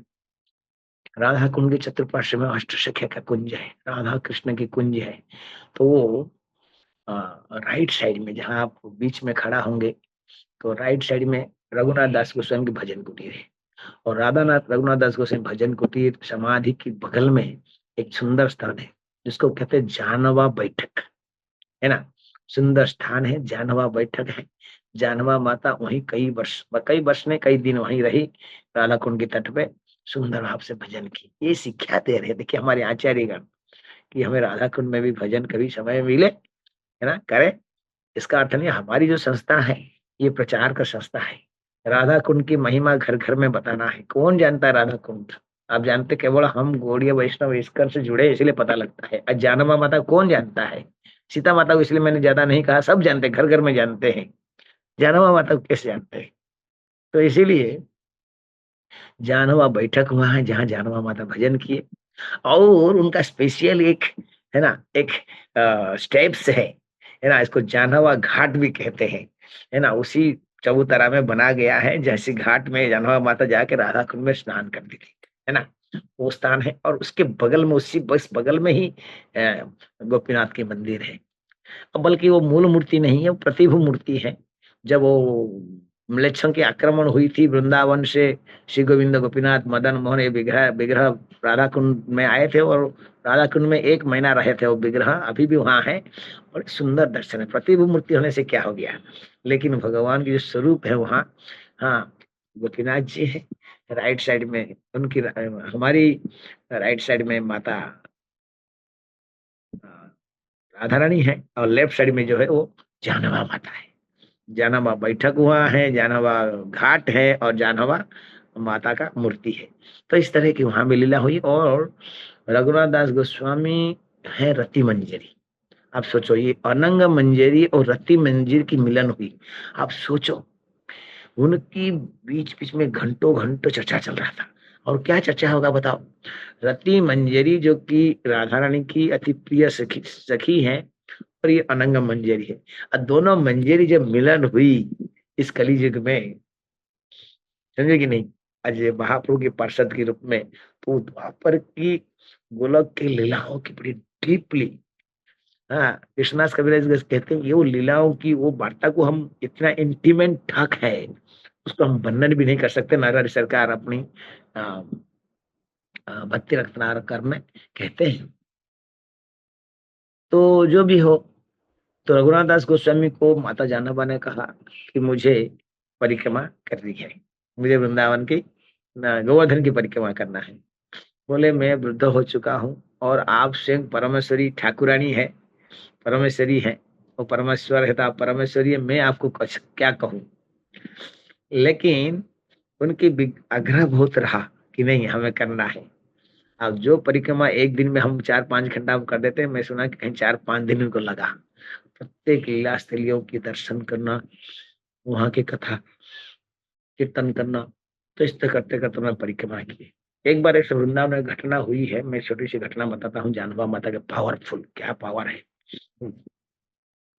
राधा कुंड के चतुर्पार्श्व में अष्टसख्या का कुंज है, राधा कृष्ण की कुंज है। तो राइट साइड में, जहाँ आप बीच में खड़ा होंगे, तो राइट साइड में रघुनाथ दास गोस्वामी की भजन कुटीर है। और राधानाथ रघुनाथ दास गोस्वामी भजन कुटीर समाधि के बगल में एक सुंदर स्थान है, जिसको कहते हैं जानवा बैठक, है ना। सुंदर स्थान है, जानवा बैठक है। जानवा माता वहीं कई वर्ष में कई दिन वहीं रही, राधा कुंड के तट पे सुंदर भाव से भजन की। ये शिक्षा दे रहे, देखिए हमारे आचार्यगण, कि हमें राधा कुंड में भी भजन कभी समय मिले, है ना, करें। इसका अर्थ नहीं, हमारी जो संस्था है ये प्रचार का संस्था है। राधा कुंड की महिमा घर घर में बताना है। कौन जानता है राधा कुंड? आप जानते, केवल हम गौड़ीय वैष्णव इस्कन से जुड़े इसलिए पता लगता है। और जानवा माता कौन जानता है? सीता माता को इसलिए मैंने ज्यादा नहीं कहा, सब जानते हैं, घर घर में जानते हैं। जानवा माता को कैसे जानते हैं? तो इसीलिए जानवा बैठक वहां है, जहाँ जानवा माता भजन किए। और उनका स्पेशल एक, है ना, एक स्टेप्स है ना, इसको जानवा घाट भी कहते हैं, है ना। उसी चबूतरा में बना गया है, जैसे घाट में जानवा माता जाके राधा कुंड में स्नान करती थी, है ना, वो स्थान है। और उसके बगल में, उसी बस बगल में ही गोपीनाथ की मंदिर है। अब बल्कि वो मूल मूर्ति नहीं है, वो प्रतिभू मूर्ति है। जब वो म्लेच्छों की आक्रमण हुई थी वृंदावन से, श्री गोविंद गोपीनाथ मदन मोहन ये विग्रह विग्रह राधा कुंड में आए थे, और राधा कुंड में 1 महीना रहे थे। वो विग्रह अभी भी वहां है, और सुंदर दर्शन है। प्रतिभू मूर्ति होने से क्या हो गया, लेकिन भगवान की जो स्वरूप है वहाँ, हाँ, गोपीनाथ जी है। राइट साइड में उनकी, हमारी राइट साइड में माता राधा रानी है, और लेफ्ट साइड में जो है वो जानवा माता है। जानवा बैठक हुआ है, जानवा घाट है, और जानवा माता का मूर्ति है। तो इस तरह की वहां भी लीला हुई। और रघुनाथ दास गोस्वामी है रति मंजरी। आप सोचो, ये अनंग मंजरी और रति मंजरी की मिलन हुई। आप सोचो, उनकी बीच बीच में घंटों घंटों चर्चा चल रहा था। और क्या चर्चा होगा बताओ? रति मंजरी जो कि राधा रानी की अति प्रिय सखी सखी है, और ये अनंग मंजरी है। और दोनों मंजरी जब मिलन हुई इस कलयुग में, समझे कि नहीं, आज ये महाप्रभु के पार्षद के रूप में, तो वहां पर की गोलक की लीलाओं की बड़ी डीपली, हाँ, कृष्णास कविराज कहते हैं, ये वो लीलाओं की वो वार्ता को हम इतना इंटीमेट ठाक है, उसको हम वर्णन भी नहीं कर सकते। नारायण सरकार अपनी अ, भक्ति रत्नाकर में कहते हैं। तो जो भी हो, तो रघुनाथ दास गोस्वामी को माता जानवा ने कहा कि मुझे परिक्रमा करनी है, मुझे वृंदावन की गोवर्धन की परिक्रमा करना है। बोले, मैं वृद्ध हो चुका हूँ, और आप स्वयं परमेश्वरी ठाकुरानी है, परमेश्वरी है, वो परमेश्वर है तो आप परमेश्वरी है, मैं आपको कुछ क्या कहूँ। लेकिन उनकी आग्रह बहुत रहा कि नहीं, हमें करना है। अब जो परिक्रमा एक दिन में हम 4-5 घंटा हम कर देते हैं, मैं सुना कि कहीं 4-5 दिन उनको लगा प्रत्येक लीला स्थलियों की दर्शन करना, वहां की कथा कीर्तन करना। तो इस तरह करते करते उन्होंने परिक्रमा की। एक बार एक वृंदावन में घटना हुई है, मैं छोटी सी घटना बताता हूँ। जानवा माता के पावरफुल क्या पावर है।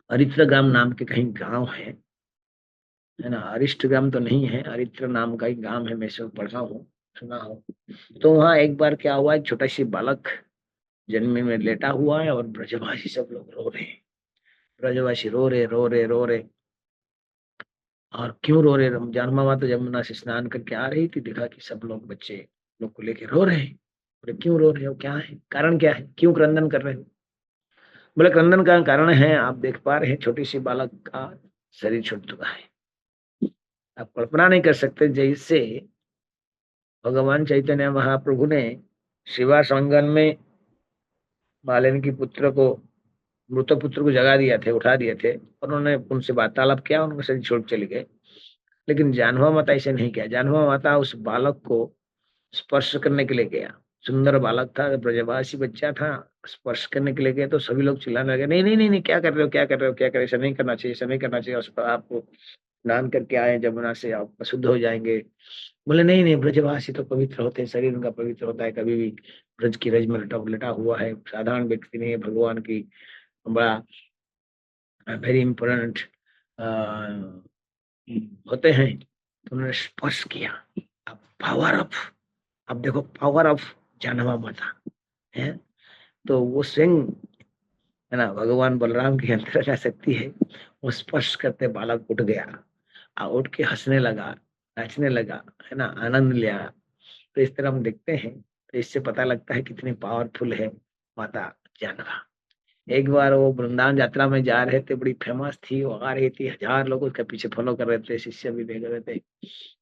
अरित्र ग्राम नाम के कहीं गांव है ना, अरिष्ट ग्राम तो नहीं है, अरित्र नाम का ही गांव है, मैं सब पढ़ा हूँ, सुना हूँ। तो वहाँ एक बार क्या हुआ, एक छोटा सी बालक जन्म में लेटा हुआ है, और ब्रजवासी सब लोग रो रहे हैं। ब्रजवासी रो रहे रो रहे रो रहे। और क्यों रो रहे? जानवा माता यमुना से स्नान करके आ रही थी, देखा कि सब लोग बच्चे लोग को लेके रो रहे हैं। बोले, क्यों रो रहे हो, क्या है कारण, क्या है, क्यों क्रंदन कर रहे हो? बोले, क्रंदन का कारण है, आप देख पा रहे हैं, छोटी सी बालक का शरीर छूट चुका है। आप कल्पना नहीं कर सकते, जैसे भगवान चैतन्य महाप्रभु ने शिवा संगम में मालिनी की पुत्र को, मृत पुत्र को जगा दिया थे, उठा दिए थे, और उन्होंने उनसे वार्तालाप किया, उनका शरीर छोड़ चले गए। लेकिन जानवा माता ऐसे नहीं किया। जानवा माता उस बालक को स्पर्श करने के लिए गया। सुंदर बालक था, ब्रजवासी बच्चा था, स्पर्श करने के लिए गए तो सभी लोग चिल्लाने लगे, नहीं नहीं नहीं नहीं, क्या कर रहे हो, क्या कर रहे हो, क्या कर रहे हो, ऐसा नहीं करना चाहिए, ऐसा नहीं करना चाहिए, उस पर आपको स्नान करके आए जमुना से, आप अशुद्ध हो जाएंगे। बोले, नहीं नहीं, ब्रजवासी तो पवित्र होते हैं, शरीर उनका पवित्र होता है, कभी भी ब्रज की रज में लटा लटा हुआ है, साधारण व्यक्ति नहीं है, भगवान की बड़ा वेरी इंपोर्टेंट होते हैं। तो उन्होंने स्पर्श किया। अब पावर ऑफ, अब देखो पावर ऑफ जानवा माता है। तो वो स्वयं है ना, भगवान बलराम की अंतरंगा शक्ति है, वो स्पर्श करते बालक उठ गया, उठ के हंसने लगा, नाचने लगा, है ना, आनंद लिया। तो इस तरह हम देखते हैं, तो इससे पता लगता है कितनी पावरफुल है माता जानवा। एक बार वो वृंदावन यात्रा में जा रहे थे, बड़ी फेमस थी, वो आ रही थी, 1000 लोग उसके पीछे फॉलो कर रहे थे, शिष्य भी भेज रहे थे।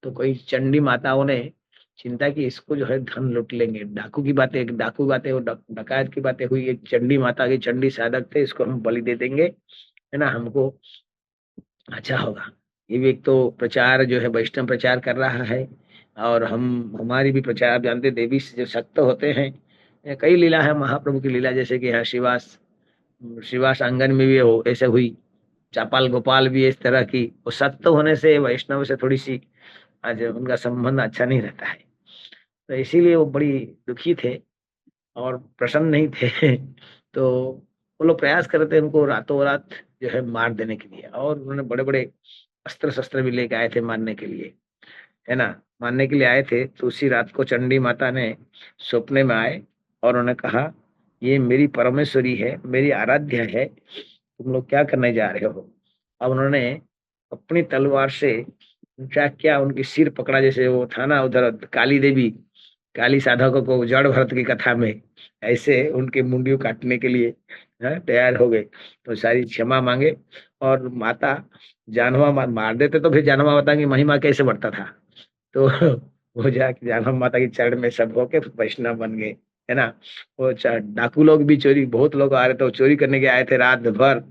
तो कोई चंडी माताओं ने चिंता की इसको जो है धन लूट लेंगे, डाकू बातें, वो डकायत की बातें हुई, एक चंडी माता की, चंडी साधक थे, इसको हम बलि दे देंगे, है ना, हमको अच्छा होगा। ये भी एक तो प्रचार जो है वैष्णव प्रचार कर रहा है, और हमारी भी प्रचार, आप जानते हैं, देवी से जो सक्त होते हैं, कई लीला है महाप्रभु की लीला, जैसे कि यहाँ श्रीवास आंगन में भी हो ऐसे हुई, चापाल गोपाल भी इस तरह की, वो सत्य होने से वैष्णव से थोड़ी सी आज उनका संबंध अच्छा नहीं रहता है, तो इसीलिए वो बड़ी दुखी थे और प्रसन्न नहीं थे। तो वो लोग प्रयास कर रहे थे उनको रातों रात जो है मार देने के लिए, और उन्होंने बड़े बड़े अस्त्र शस्त्र भी लेके आए थे मारने के लिए, है ना, मारने के लिए आए थे। तो उसी रात को चंडी माता ने सपने में आए और उन्होंने कहा, ये मेरी परमेश्वरी है, मेरी आराध्या है, तुम लोग क्या करने जा रहे हो। अब उन्होंने अपनी तलवार से क्या किया, उनकी सिर पकड़ा, जैसे वो था ना उधर काली देवी, काली साधकों को जड़ भरत की कथा में, ऐसे उनके मुंडियों काटने के लिए तैयार हो गए। तो सारी क्षमा मांगे, और माता जानवा मार देते तो फिर जानवा माता की महिमा कैसे बढ़ता था। तो वो जाके जानवा माता की चरण में सब होके वैष्णव बन गए, है ना। वो डाकू लोग भी चोरी, बहुत लोग आ रहे थे, वो चोरी करने के आए थे रात भर,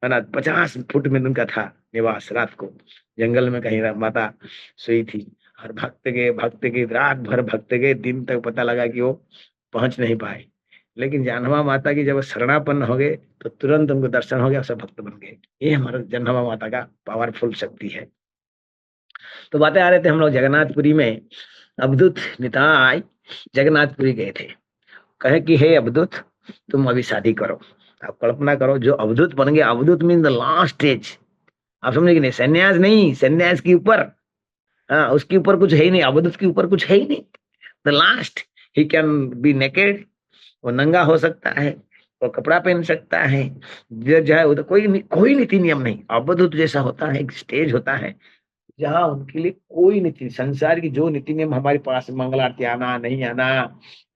है ना, 50 फुट में उनका था निवास, रात को जंगल में कहीं माता सोई थी, और भक्त के रात भर भक्त के दिन तक पता लगा कि वो पहुंच नहीं पाए। लेकिन जानवा माता की जब शरणापन्न हो गए तो तुरंत उनको दर्शन हो गया, सब भक्त बन गए। ये हमारे जानवा माता का पावरफुल शक्ति है। तो बातें आ रहे थे, हम लोग जगन्नाथपुरी में अवधूत निताई जगन्नाथपुरी गए थे, कहे कि हे अवधूत, तुम अभी शादी करो। आप कल्पना करो, जो अवधूत बन गया, अवधूत मीन द लास्ट स्टेज, आप समझे कि नहीं, सन्यास नहीं, सन्यास के ऊपर, हाँ उसके ऊपर कुछ है ही नहीं, अवधूत के ऊपर कुछ है ही नहीं, the last, he can be naked, वो नंगा हो सकता है, वो कपड़ा पहन सकता है, जो है उधर कोई नीति नियम नहीं, अवधूत जैसा होता है, एक स्टेज होता है जहाँ उनके लिए कोई नीति, संसार की जो नीति नियम हमारे पास, मंगल आरती आना नहीं आना,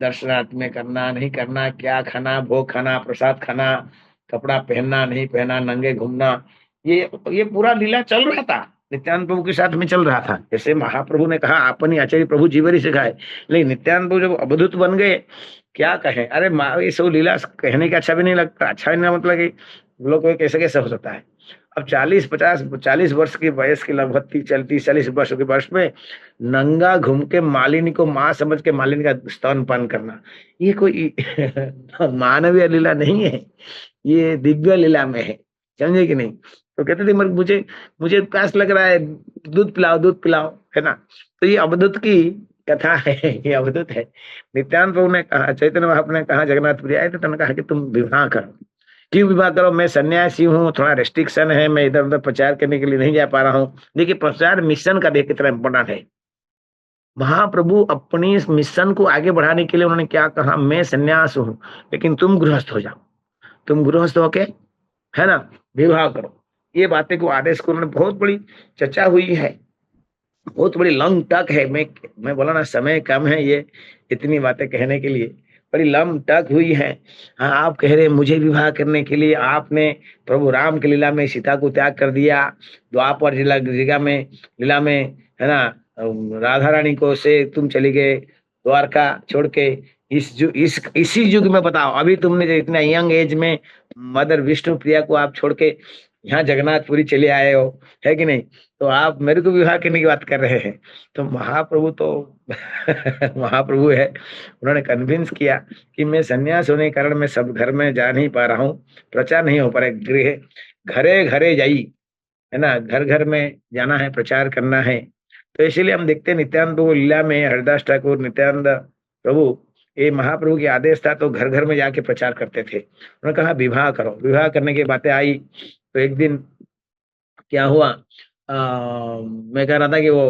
दर्शनार्थ में करना नहीं करना, क्या खाना, भोग खाना, प्रसाद खाना, कपड़ा पहनना नहीं पहनना, नंगे घूमना, ये पूरा लीला चल रहा था, नित्यानंद प्रभु के साथ में चल रहा था। जैसे महाप्रभु ने कहा अपनी आचार्य प्रभु जीवरी सिखाए, लेकिन नित्यानंद प्रभु जब अवधूत बन गए, क्या कहें, अरे ये सब लीला कहने का अच्छा भी नहीं लगता, अच्छा भी नहीं, मतलब कि लोग को कैसे कैसे हो सकता है। अब 40 वर्ष की वयस के लगभग 30-40 वर्ष के वर्ष में नंगा घूम के मालिनी को माँ समझ के मालिनी का स्तनपान करना, ये कोई मानवीय लीला नहीं है, ये दिव्य लीला में है, समझे कि नहीं। तो कहते थे मुझे मुझे प्यास लग रहा है, दूध पिलाओ दूध पिलाओ, है ना। तो ये अवधूत की कथा है, ये अवधूत है। नित्यानंद प्रभु ने कहा, चैतन्य महाप्रभु ने कहा, जगन्नाथपुरी आए थे तो उन्होंने कहा कि तुम विवाह करो। क्यों विवाह करो, मैं सन्यासी हूँ, थोड़ा रेस्ट्रिक्शन है, मैं इधर उधर प्रचार करने के लिए नहीं जा पा रहा हूँ। देखिए प्रचार मिशन का देख कितना इंपॉर्टेंट है। महाप्रभु अपनी इस मिशन को आगे बढ़ाने के लिए उन्होंने क्या कहा, मैं सन्यास हूँ लेकिन तुम गृहस्थ हो जाओ, तुम गृहस्थ होके, है ना, विवाह करो। ये बातें को आदेश को उन्होंने, बहुत बड़ी चर्चा हुई है, बहुत बड़ी लंग टक है। मैं बोला ना, समय कम है, ये इतनी बातें कहने के लिए बड़ी लंग टक हुई है। हाँ, आप कह रहे हैं मुझे विवाह करने के लिए आपने प्रभु राम की लीला में सीता को त्याग कर दिया, द्वापर लीला में, है ना, राधा रानी को से तुम चली गए द्वारका छोड़ के, इसी युग में बताओ, अभी तुमने जो इतना यंग एज में मदर विष्णु प्रिया को आप छोड़ के यहाँ जगन्नाथपुरी चले आए हो, है कि नहीं, तो आप मेरे को विवाह करने की बात कर रहे हैं। तो महाप्रभु तो महाप्रभु है, उन्होंने कन्विंस किया कि मैं सन्यास होने के कारण मैं सब घर में जा नहीं पा रहा हूँ, प्रचार नहीं हो पा रहा, गृह घरे घरे जाई, है ना, घर घर में जाना है, प्रचार करना है। तो इसीलिए हम देखते हैं नित्यानंद प्रभु लीला में, हरिदास ठाकुर, नित्यानंद प्रभु, ये महाप्रभु की आदेश था तो घर घर में जाके प्रचार करते थे। उन्होंने कहा विवाह करो, विवाह करने की बातें आई। तो एक दिन क्या हुआ, मैं कह रहा था कि वो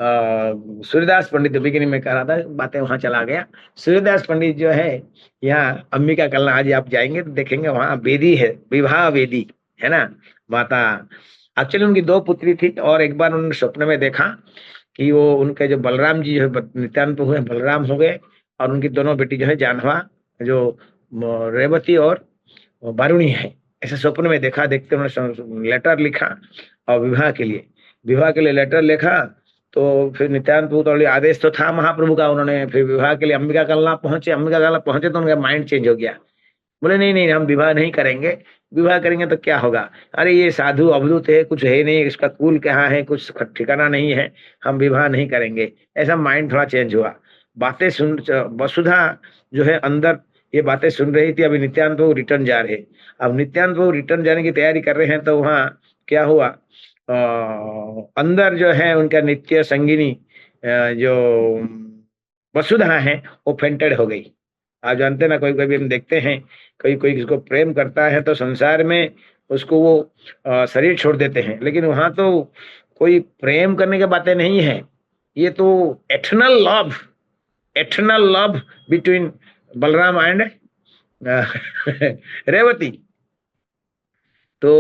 सूर्यदास पंडित बिगिनिंग में कह रहा था, बातें वहां चला गया। सूर्यदास पंडित जो है यहाँ अंबिका कलना, आज आप जाएंगे तो देखेंगे वहां वेदी है, विवाह वेदी है ना माता। एक्चुअली उनकी दो पुत्री थी, और एक बार उन्होंने स्वप्न में देखा कि वो उनके जो बलराम जी जो है नित्यानंद हुए बलराम हो गए, और उनकी दोनों बेटी जो है जानवा, जो रेवती और वारुणी है, ऐसे स्वप्न में देखा। देखते उन्होंने लेटर लिखा और विवाह के लिए लेटर लिखा। तो फिर नित्यानंद प्रभु तो आदेश तो था महाप्रभु का, उन्होंने फिर विवाह के लिए अंबिका कलना पहुंचे। अंबिका कलना पहुंचे तो उनका माइंड चेंज हो गया। बोले नहीं नहीं, हम विवाह नहीं करेंगे। विवाह करेंगे तो क्या होगा, अरे ये साधु अवधूत है, कुछ है नहीं, इसका कुल कहाँ है, कुछ ठिकाना नहीं है, हम विवाह नहीं करेंगे। ऐसा माइंड थोड़ा चेंज हुआ। बातें सुन वसुधा जो है अंदर ये बातें सुन रही थी। अभी नित्यानंद प्रभु रिटर्न जा रहे। अब नित्यानंद प्रभु रिटर्न जाने की तैयारी कर रहे हैं, तो वहाँ क्या हुआ, अंदर जो है उनका नित्य संगिनी जो वसुधा है वो फेंटेड हो गई। आप जानते ना, कोई कोई भी हम देखते हैं, कोई कोई किसको प्रेम करता है तो संसार में उसको वो शरीर छोड़ देते हैं, लेकिन वहां तो कोई प्रेम करने की बातें नहीं है। ये तो eternal love between Balram and Revati. तो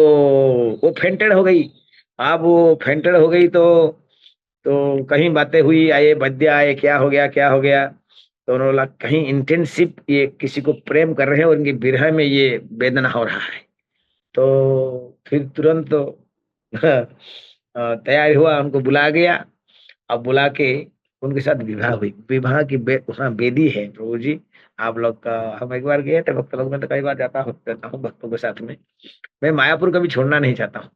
वो फेंटेड हो गई। अब वो फेंटेड हो गई तो कहीं बातें हुई, आए बद्य आए, क्या हो गया क्या हो गया। तो उन्होंने बोला कहीं इंटेंसिव ये किसी को प्रेम कर रहे हैं और इनकी विरह में ये वेदना हो रहा है। तो फिर तुरंत तो तैयार हुआ, उनको बुला गया। अब बुला के उनके साथ विवाह हुई। विवाह की वहाँ वेदी है प्रभु जी। आप लोग का हम एक बार गए थे भक्त लोग में, तो कई बार रहता हूँ भक्तों के साथ में। मैं मायापुर कभी छोड़ना नहीं चाहता हूँ,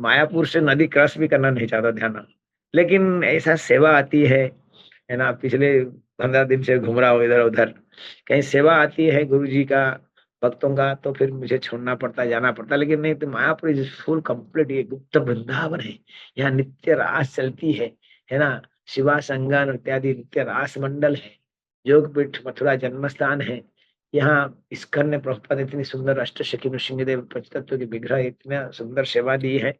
मायापुर से नदी क्रॉस भी करना नहीं चाहता, ध्यान रखना। लेकिन ऐसा सेवा आती है ना। पिछले 15 दिन से घूम रहा हूँ इधर उधर, कहीं सेवा आती है गुरु जी का, भक्तों का, तो फिर मुझे छोड़ना पड़ता है, जाना पड़ता है। लेकिन नहीं तो मायापुर इज फुल कंप्लीट, ये गुप्त वृंदावन है। यहाँ नित्य रास चलती है ना। शिवा संगन इत्यादि नित्य रास मंडल है। योगपीठ मथुरा जन्म स्थान है। यहाँ इस्कन ने प्रभुपाद इतनी सुंदर अष्टशकी नृसिंहदेव पंचतत्व की विग्रह इतना सुंदर सेवा दी है,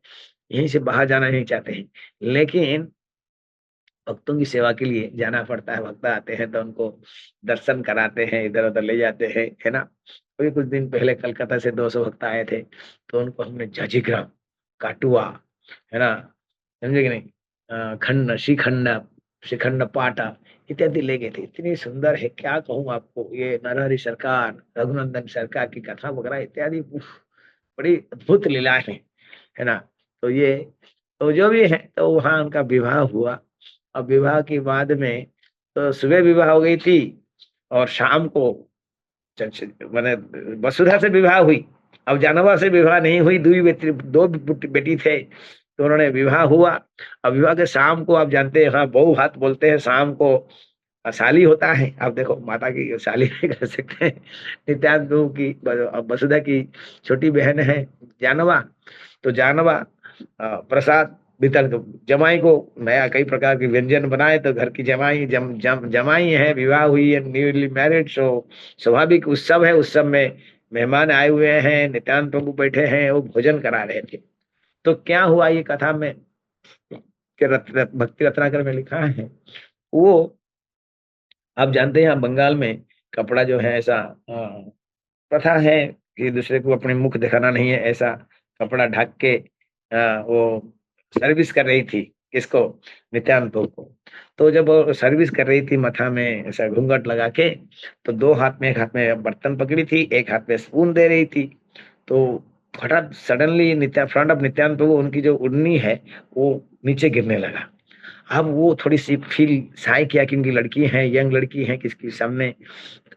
यहीं से बाहर जाना नहीं चाहते हैं। लेकिन भक्तों की सेवा के लिए जाना पड़ता है। भक्त आते हैं तो उनको दर्शन कराते हैं, इधर उधर ले जाते हैं, है ना। अभी कुछ दिन पहले कलकत्ता से 200 भक्त आए थे, तो उनको हमने जाजिग्राम, काटुआ, है ना, समझे कि नहीं, खंड श्रीखंड, श्रीखंड पाटा इत्यादि ले गए थे। इतनी सुंदर है, क्या कहूँ आपको। ये नरहरि सरकार, रघुनंदन सरकार की कथा वगैरह इत्यादि, उफ, बड़ी अद्भुत लीलाएं हैं, है ना। तो ये तो जो भी है, तो वहाँ उनका विवाह हुआ। अब विवाह के बाद में तो सुबह विवाह हो गई थी, और शाम को मैंने वसुधा से विवाह हुई। अब जानवा से विवाह नहीं हुई, दो बेटी थे, तो उन्होंने विवाह हुआ। अब विवाह के शाम को आप जानते हैं, हाँ बहु हाथ बोलते हैं, शाम को साली होता है। आप देखो माता की साली भी कर सकते हैं। नित्यानंद प्रभु की वसुधा की छोटी बहन है जानवा। तो जानवा प्रसाद वितरण, जमाई को नया कई प्रकार के व्यंजन बनाए, तो घर की जमाई जमाई है, विवाह हुई है, न्यूली मैरिड। सो स्वाभाविक उत्सव है, उत्सव में मेहमान आए हुए हैं, नित्यानंद प्रभु बैठे हैं, वो भोजन करा रहे थे। तो क्या हुआ, ये कथा में भक्ति रत्नाकर में लिखा है। वो आप जानते हैं यहाँ बंगाल में कपड़ा जो है ऐसा प्रथा है कि दूसरे को अपने मुख दिखाना नहीं है, ऐसा कपड़ा ढक के वो सर्विस कर रही थी। किसको, नित्यानंद प्रभु को। तो जब वो सर्विस कर रही थी माथा में ऐसा घूंघट लगा के, तो दो हाथ में, एक हाथ में बर्तन पकड़ी थी, एक हाथ में स्पून दे रही थी। तो हठात सडनली फ्रंट ऑफ नित्यानंद प्रभु, उनकी जो उड़नी है वो नीचे गिरने लगा। अब वो थोड़ी सी फील साय किया कि उनकी लड़की है, यंग लड़की है, किसकी सामने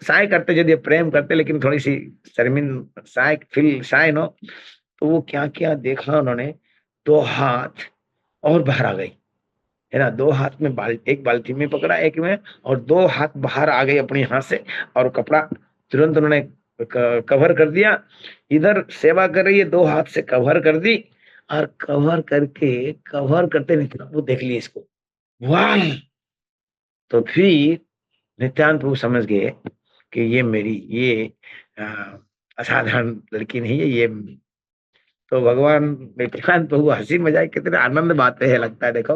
साय करते, यदि प्रेम करते, लेकिन थोड़ी सी शर्मिन साय फील साय नो। तो वो क्या क्या देखा उन्होंने, दो हाथ और बाहर आ गई, है ना। दो हाथ में एक बाल्टी में पकड़ा, एक में, और दो हाथ बाहर आ गई अपने हाथ से, और कपड़ा तुरंत उन्होंने कवर कर दिया। इधर सेवा कर रही है, दो हाथ से कवर कर दी, और कवर करते नहीं, वो देख लिए इसको, वाह। तो फिर नित्यानंद प्रभु समझ गए कि ये अ, असाधारण लड़की नहीं है ये। तो भगवान नित्यानंद प्रभु हंसी मजाक कितने आनंद बातें है, लगता है देखो।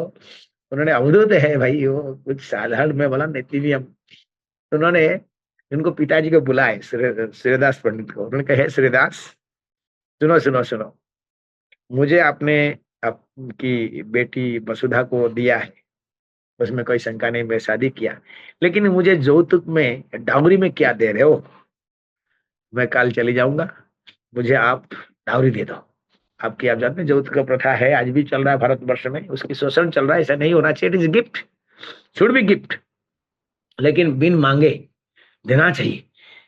उन्होंने अवधूत है भाई, वो कुछ साधारण में बोला नीति नियम। तो उन्होंने उनको पिताजी को बुलाए, सूर्यदास पंडित को। उन्होंने कहा, "हे सूर्यदास, सुनो सुनो सुनो, मुझे आपने आपकी बेटी वसुधा को दिया है, उसमें कोई शंका नहीं, मैं शादी किया, लेकिन मुझे यौतुक में डाउरी में क्या दे रहे हो? मैं कल चली जाऊंगा, मुझे आप डाउरी दे दो। आपकी, आप जानते हैं यौतुक का प्रथा है, आज भी चल रहा है भारतवर्ष में, उसकी शोषण चल रहा है, ऐसा नहीं होना चाहिए। It is gift, should be gift, लेकिन बिन मांगे देना चाहिए।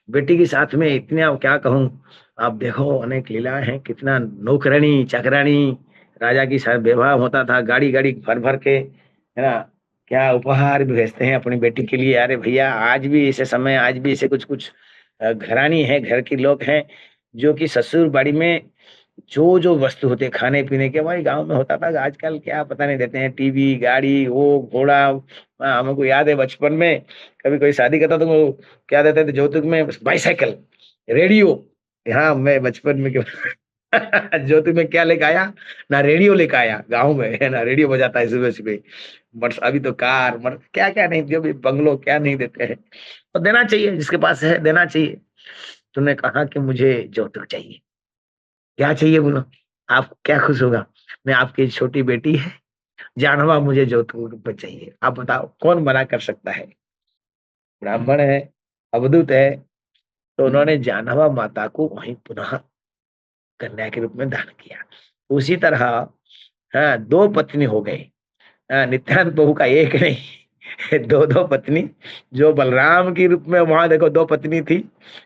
बेटी के साथ में इतने, अब क्या कहूँ, आप देखो अनेक लीलाएं हैं, कितना नौकरानी चाकरानी राजा की साथ व्यवहार होता था, गाड़ी गाड़ी भर भर के, है ना, क्या उपहार भी भेजते हैं अपनी बेटी के लिए। अरे भैया, आज भी ऐसे समय, आज भी ऐसे कुछ कुछ घरानी है, घर के लोग हैं, जो कि ससुर बाड़ी में जो जो वस्तु होते हैं खाने पीने के, भाई गांव में होता था। आजकल क्या पता नहीं, देते हैं टीवी, गाड़ी, वो घोड़ा। हमको याद है बचपन में कभी कोई शादी करता तो वो क्या देते थे ज्योतिक में, बाईसाइकिल, रेडियो। हाँ, मैं बचपन में ज्योतिक में क्या लेके आया, ना रेडियो लेके आया गाँव में, है ना, रेडियो बजाता है सुबह सुबह। बट अभी तो कार, मर क्या क्या नहीं, जो भी बंगलो क्या नहीं देते हैं। तो देना चाहिए, जिसके पास है देना चाहिए। तुमने कहा कि मुझे ज्योतिक चाहिए, क्या चाहिए बोलो, आप क्या खुश होगा? मैं आपकी छोटी बेटी है, जानवा मुझे जोधपुर पे चाहिए, आप बताओ कौन मना कर सकता है? ब्राह्मण है, अवधूत है, तो उन्होंने जानवा माता को वहीं पुनः कन्या के रूप में दान किया। उसी तरह, हाँ, दो पत्नी हो गई। हाँ, नित्यानंद प्रभु का एक नहीं, दो दो पत्नी। जो बलराम के रूप में, वहां देखो दो पत्नी थी,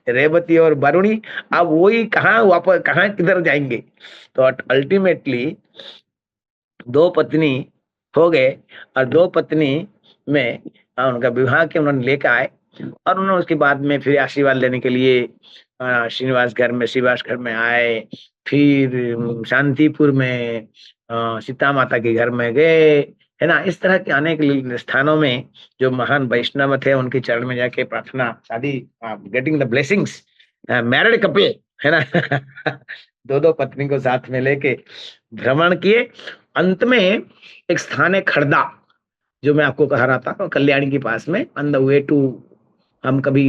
रेवती और वरुणी। अब वही कहाँ वापस, कहाँ किधर जाएंगे? तो अल्टीमेटली दो पत्नी हो गए, और दो पत्नी में उनका विवाह के उन्होंने लेकर आए। और उन्होंने उसके बाद में फिर आशीर्वाद लेने के लिए श्रीनिवास घर में आए। फिर शांतिपुर में सीता माता के घर में गए, है ना। इस तरह के अनेक स्थानों में जो महान वैष्णव थे, उनके चरण में जाके प्रार्थना, शादी, getting the blessings, married couple, है ना। दो दो पत्नी को साथ में लेके भ्रमण किए। अंत में एक स्थान है खड़दा, जो मैं आपको कह रहा था, कल्याणी के पास में, ऑन द वे टू, हम कभी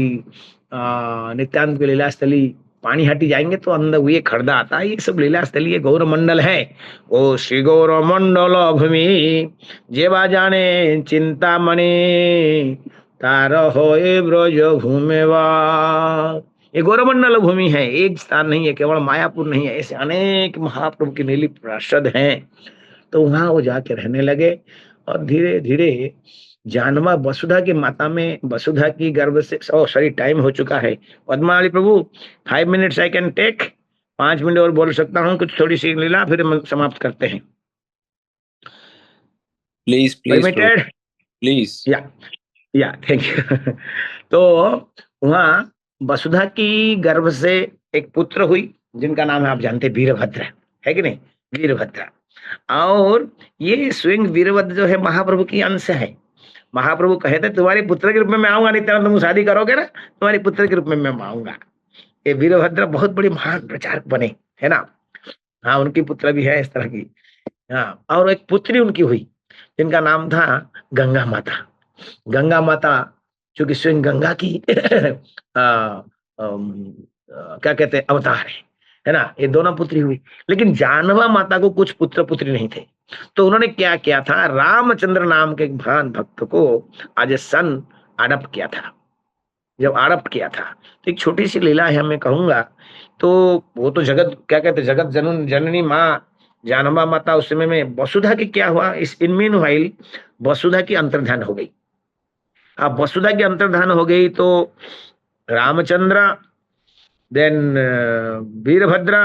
नित्यानंद की लीला स्थली पानीहाटी जाएंगे तो ऑन द वे खड़दा आता है। ये सब लीला स्थली है, गौर मंडल है। ओ श्री गौर मंडल भूमि, जेवा जाने चिंता मणि, तार होए ब्रज भूमेवा। ये गौरमंडल भूमि है, एक स्थान नहीं है, केवल मायापुर नहीं है, ऐसे अनेक महाप्रभु की नीली पार्षद हैं। तो वहां वो जाके रहने लगे। और धीरे धीरे जानवा वसुधा की माता में, वसुधा की गर्भ से, ओ सॉरी, टाइम हो चुका है। Padmavali Prabhu, 5 minutes I can take, 5 minute और बोल सकता हूँ कुछ थोड़ी सी लीला, फिर हम समाप्त करते हैं। Please please Prabhu, permitted? Please. या थैंक यू। तो वहाँ वसुधा की गर्भ से एक पुत्र हुई, जिनका नाम है, आप जानते हैं, वीरभद्र, है कि नहीं? वीरभद्र। और ये स्वयं वीरभद्र जो है महाप्रभु की अंश है। महाप्रभु कहे थे, तुम्हारे पुत्र के रूप में मैं आऊंगा, नहीं तेरा तुम शादी करोगे ना, तुम्हारे पुत्र के रूप में मैं आऊंगा। ये वीरभद्र बहुत बड़ी महान प्रचारक बने, है ना। हाँ, उनकी पुत्र भी है इस तरह की। हाँ, और एक पुत्री उनकी हुई, जिनका नाम था गंगा माता। गंगा माता, चूंकि स्वयं गंगा की आ, क्या कहते हैं, अवतार है ना। ये दोनों पुत्री हुई, लेकिन जानवा माता को कुछ पुत्र पुत्री नहीं थे। तो उन्होंने क्या किया था, रामचंद्र नाम के एक महान भक्त को आज सन अडप्ट किया था। जब अडप्ट किया था, तो एक छोटी सी लीला है, मैं कहूंगा। तो वो तो जगत, क्या कहते हैं, जगत जननी माँ जानवा माता, उस समय में वसुधा की क्या हुआ, इस इन मीन वाइल वसुधा की अंतर्धान हो गई। अब वसुधा की अंतर्धान हो गई तो रामचंद्र, देन वीरभद्र,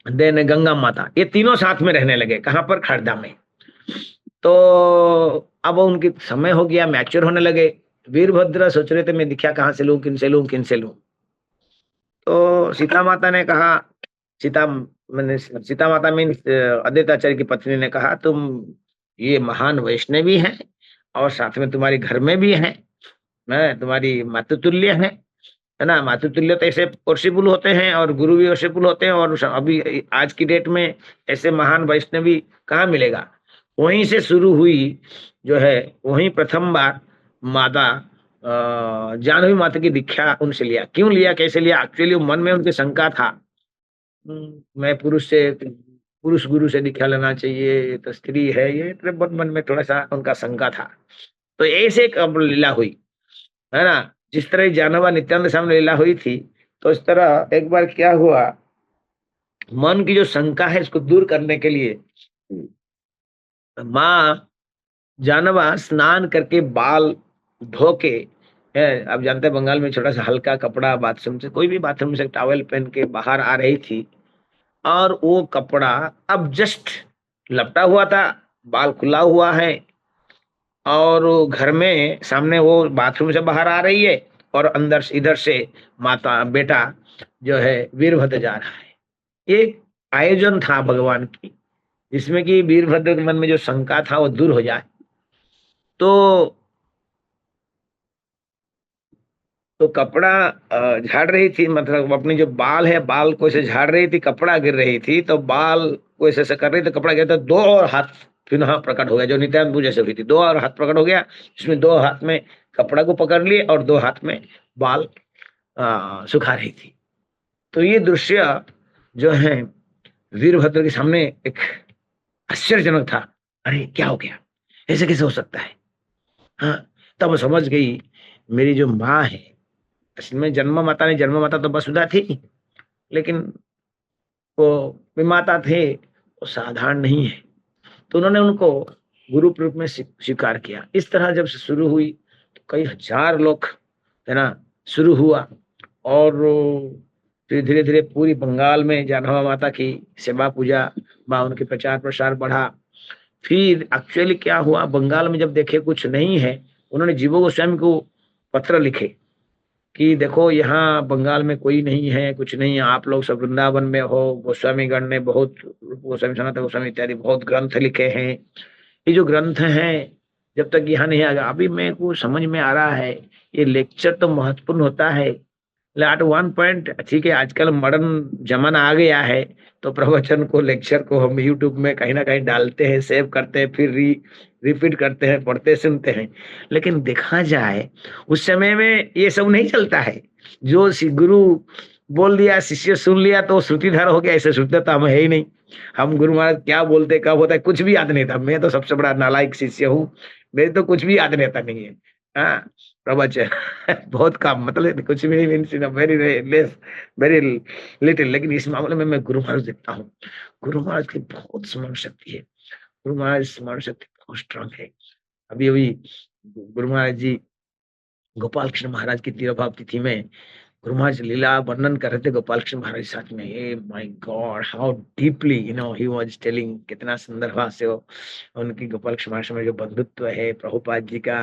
देन गंगा माता, ये तीनों साथ में रहने लगे। कहां पर? खड़दा में। तो अब उनकी समय हो गया, मैच्योर होने लगे। वीरभद्र सोच रहे थे, मैं दीक्षा कहाँ से लूं, किन से लूं, किन से लूं। तो सीता माता ने कहा, सीता, मैंने सीता माता मीन्स अद्वैताचार्य की पत्नी ने कहा, तुम ये महान वैष्णवी हैं, और साथ में तुम्हारे घर में भी है, मैं तुम्हारी मातुतुल्य है ना। मातुतुल्य तो ऐसे वर्शिपुल होते हैं, और गुरु भी वर्शिपुल होते हैं, और अभी आज की डेट में ऐसे महान वैष्णवी कहाँ मिलेगा। वहीं से शुरू हुई जो है, वहीं प्रथम बार माता जानवी माता की दीक्षा उनसे लिया। क्यों लिया, कैसे लिया? एक्चुअली मन में उनके शंका था, मैं पुरुष गुरु से दीक्षा लेना चाहिए, ये तो स्त्री है, ये तो मन में थोड़ा सा उनका शंका था। तो ऐसे एक अब लीला हुई, है ना, जिस तरह जानवा नित्यानंद सामने लीला हुई थी, तो इस तरह एक बार क्या हुआ, मन की जो शंका है इसको दूर करने के लिए माँ जानवा स्नान करके बाल धो के, है, आप जानते हैं बंगाल में छोटा सा हल्का कपड़ा बाथरूम से, कोई भी बाथरूम से टॉवेल पहन के बाहर आ रही थी, और वो कपड़ा अब जस्ट लपटा हुआ था, बाल खुला हुआ है, और वो घर में सामने वो बाथरूम से बाहर आ रही है, और अंदर से इधर से माता बेटा जो है वीरभद्र जा रहा है। एक आयोजन था भगवान की, जिसमें कि वीरभद्र के मन में जो शंका था वो दूर हो जाए। तो कपड़ा झाड़ रही थी, मतलब अपनी जो बाल है, बाल को ऐसे झाड़ रही थी, कपड़ा गिर रही थी, तो बाल को ऐसे ऐसे कर रही थी, कपड़ा गिर, तो दो और हाथ पुनः प्रकट हो गया, जो नित्यानंद पूजा से हुई थी, दो और हाथ प्रकट हो गया, इसमें दो हाथ में कपड़ा को पकड़ लिए और दो हाथ में बाल सुखा रही थी। तो ये दृश्य जो है वीरभद्र के सामने एक आश्चर्यजनक था। अरे क्या हो गया, ऐसे कैसे हो सकता है? हाँ, तब वो समझ गई, मेरी जो माँ है, इसमें जन्म माता ने, जन्म माता तो वसुधा थी, लेकिन वो विमाता थे, वो साधारण नहीं है। तो उन्होंने उनको गुरु के रूप में स्वीकार किया। इस तरह जब से शुरू हुई तो कई हजार लोग, है ना, शुरू हुआ, और फिर धीरे धीरे पूरी बंगाल में जानवा माता की सेवा पूजा बा उनके प्रचार प्रसार बढ़ा। फिर एक्चुअली क्या हुआ, बंगाल में जब देखे कुछ नहीं है, उन्होंने जीवो गोस्वामी को पत्र लिखे कि देखो यहाँ बंगाल में कोई नहीं है, कुछ नहीं है, आप लोग सब वृंदावन में हो, गोस्वामी गण ने बहुत, गोस्वामी सनातन गोस्वामी इत्यादि बहुत ग्रंथ लिखे हैं, ये जो ग्रंथ हैं जब तक यहाँ नहीं आएगा। अभी मेरे को समझ में आ रहा है, ये लेक्चर तो महत्वपूर्ण होता है, एट वन पॉइंट, ठीक है, आजकल मॉडर्न जमाना आ गया है, तो प्रवचन को, लेक्चर को हम यूट्यूब में कहीं ना कहीं डालते हैं, सेव करते हैं, फिर रिपीट करते हैं, पढ़ते सुनते हैं। लेकिन देखा जाए उस समय में ये सब नहीं चलता है। जो गुरु बोल दिया, शिष्य सुन लिया, तो श्रुतिधर हो गया, ऐसे श्रुति तो हम है ही नहीं। हम गुरु महाराज क्या बोलते, कब होता है, कुछ भी याद नहीं था। मैं तो सबसे बड़ा नालायक शिष्य हूँ, मेरे तो कुछ भी याद रहता नहीं है। हाँ, प्रवचन बहुत कम, मतलब कुछ भी नहीं, means very less, very little. लेकिन इस मामले में मैं गुरु महाराज देखता हूँ, गुरु महाराज की बहुत स्मरण शक्ति है, गुरु महाराज स्मरण शक्ति बहुत स्ट्रांग है। अभी अभी गुरु महाराज जी गोपाल कृष्ण महाराज की तिरुभाव तिथि में गुरु महाराज लीला वर्णन कर रहे थे गोपाल कृष्ण महाराज के साथ में। Oh my God, how deeply he was telling, कितना सुंदर भाव से वो उनकी गोपाल कृष्ण महाराज में जो बंधुत्व है प्रभुपाद जी का,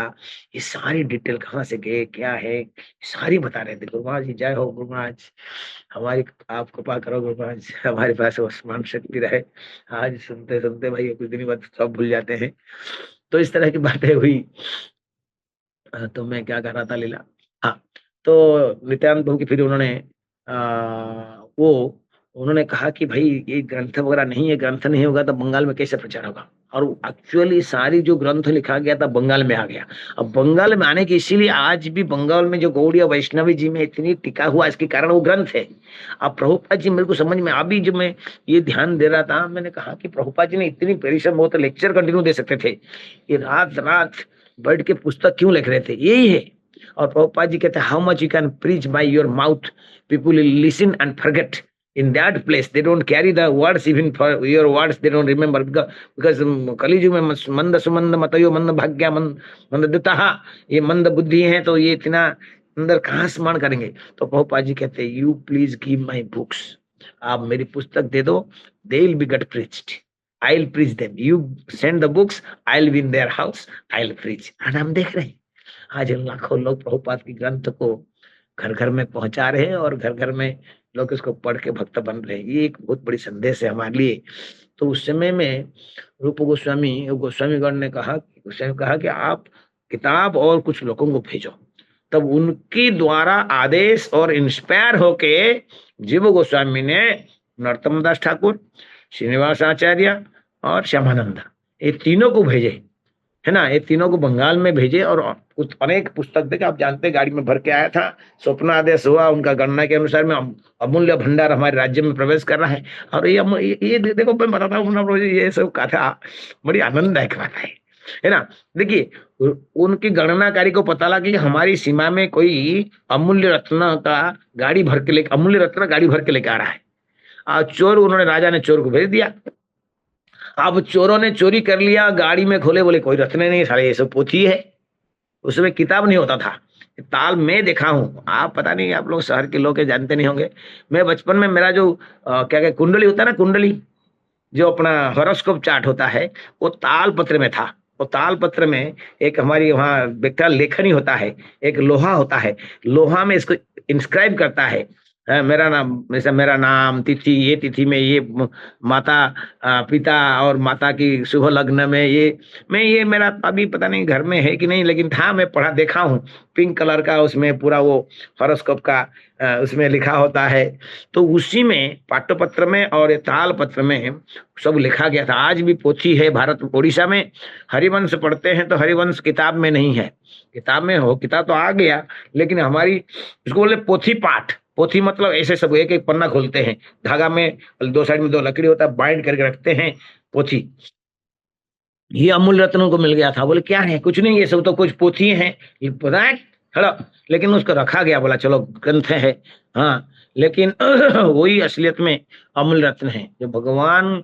ये सारी डिटेल कहाँ से गए, क्या है, सारी बता रहे थे। गुरु महाराज जी जय हो, गुरु महाराज हमारी, आप कृपा करो गुरु महाराज, हमारे पास वो स्मरण शक्ति रहे। आज सुनते सुनते भाई कुछ दिन बाद सब भूल जाते हैं। तो इस तरह की बातें हुई। तो मैं क्या कर रहा था, लीला, हाँ, तो नित्यानंद प्रभु की फिर उन्होंने वो उन्होंने कहा कि भाई ये ग्रंथ वगैरह नहीं है, ग्रंथ नहीं होगा तो बंगाल में कैसे प्रचार होगा। और एक्चुअली सारी जो ग्रंथ लिखा गया था बंगाल में आ गया। अब बंगाल में आने की, इसीलिए आज भी बंगाल में जो गौड़िया वैष्णवी जी में इतनी टिका हुआ, इसके कारण वो ग्रंथ है। अब प्रभुपाद जी, मेरे को समझ में अभी जो मैं ये ध्यान दे रहा था, मैंने कहा कि प्रभुपाद जी ने इतनी परिश्रम, हो तो लेक्चर कंटिन्यू दे सकते थे, ये रात रात बैठ के पुस्तक क्यों लिख रहे थे, यही है। और प्रभुपाद जी कहते हैं, how much you can preach by your mouth, people will listen and forget, in that place they don't carry the words, even for your words they don't remember, because कलिजुग में मंद सुमंद मतयो मंद भाग्या मंद दुतः, ये मंद बुद्धि है, तो ये इतना अंदर कहाँ स्मरण करेंगे। तो प्रभुपाद जी कहते हैं, you please give my books, आप मेरी पुस्तक दे दो, they will be get preached, I will preach them, you send the books, I will be in their house, I will preach. और हम देख रहे हैं आज लाखों लोग प्रभुपाद की ग्रंथ को घर घर में पहुंचा रहे हैं, और घर घर में लोग इसको पढ़ के भक्त बन रहे हैं। ये एक बहुत बड़ी संदेश है हमारे लिए। तो उस समय में रूप गोस्वामीगण ने कहा, कि आप किताब और कुछ लोगों को भेजो। तब उनके द्वारा आदेश और इंस्पायर होके जीव गोस्वामी ने नरोत्तम दास ठाकुर, श्रीनिवास आचार्य और श्यामानंद, ये तीनों को भेजे, है ना, ये तीनों को बंगाल में भेजे और कुछ अनेक पुस्तक देखे, आप जानते हैं गाड़ी में भर के आया था। स्वप्नादेश हुआ, उनका गणना के अनुसार में अमूल्य भंडार हमारे राज्य में प्रवेश कर रहा है। और ये देखो, मैं बताता हूँ ना, ये सब कथा बड़ी आनंददायक बात है ना। देखिए, उनकी गणनाकारी को पता लगा कि हमारी सीमा में कोई अमूल्य रत्न का गाड़ी भर के ले अमूल्य रत्न गाड़ी भर के लेके आ रहा है। और चोर, उन्होंने राजा ने चोर को भेज दिया। अब चोरों ने चोरी कर लिया, गाड़ी में खोले, बोले कोई रत्न नहीं, सारे ये सब पोथी है। उसमें किताब नहीं होता था, ताल मैं देखा हूँ। आप पता नहीं, आप लोग शहर के लोग के जानते नहीं होंगे। मैं बचपन में मेरा जो क्या क्या कुंडली होता है ना, कुंडली जो अपना हॉरोस्कोप चार्ट होता है, वो ताल पत्र में था। वो ताल पत्र में एक हमारी वहाँ बेटा लेखनी होता है, एक लोहा होता है, लोहा में इसको इंस्क्राइब करता है। मेरा नाम, जैसे मेरा नाम, तिथि, ये तिथि में ये माता, पिता और माता की शुभ लग्न में ये, मैं ये मेरा अभी पता नहीं घर में है कि नहीं, लेकिन था, मैं पढ़ा देखा हूँ। पिंक कलर का उसमें पूरा वो हॉरोस्कोप का उसमें लिखा होता है। तो उसी में पाठ्य पत्र में और ये ताल पत्र में सब लिखा गया था। आज भी पोथी है भारत उड़ीसा में। हरिवंश पढ़ते हैं तो हरिवंश किताब में नहीं है, किताब में हो, किताब तो आ गया, लेकिन हमारी इसको बोले पोथी पाठ। पोथी मतलब ऐसे सब एक एक पन्ना खोलते हैं, धागा में दो साइड में दो लकड़ी होता है, बाइंड करके रखते हैं पोथी। ये अमूल्य रत्नों को मिल गया था। बोले क्या है, कुछ नहीं, ये सब तो कुछ पोथी है, ये पता है, खड़ा। लेकिन उसको रखा गया, बोला चलो ग्रंथ है। हाँ, लेकिन वही असलियत में अमूल्य रत्न है, जो भगवान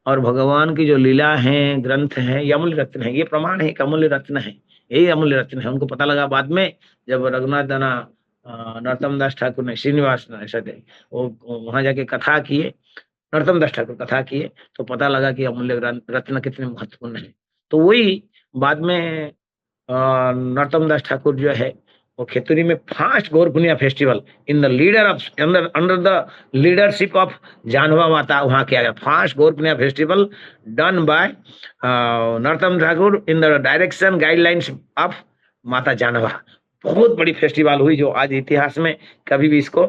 और भगवान की जो लीला है, ग्रंथ है, ये अमूल्य रत्न है। ये प्रमाण है कि अमूल्य रत्न है, यही अमूल्य रत्न है। उनको पता लगा बाद में, जब रघुनाथ दाना नरोत्तम दास ठाकुर ने, श्रीनिवास ऐसा थे, वो वहां जाके कथा किए, नरोत्तम दास ठाकुर कथा किए, तो पता लगा कि अमूल्य रत्न कितने महत्वपूर्ण है। तो वही बाद में नरोत्तम दास ठाकुर जो है, वो खेतुरी में first Gaura Purnima festival in the leader of under under the leadership of Jahnava माता, वहां किया गया first Gaura Purnima festival done by Narottam Thakur in the direction guidelines of माता जानवा। बहुत बड़ी फेस्टिवल हुई, जो आज इतिहास में कभी भी इसको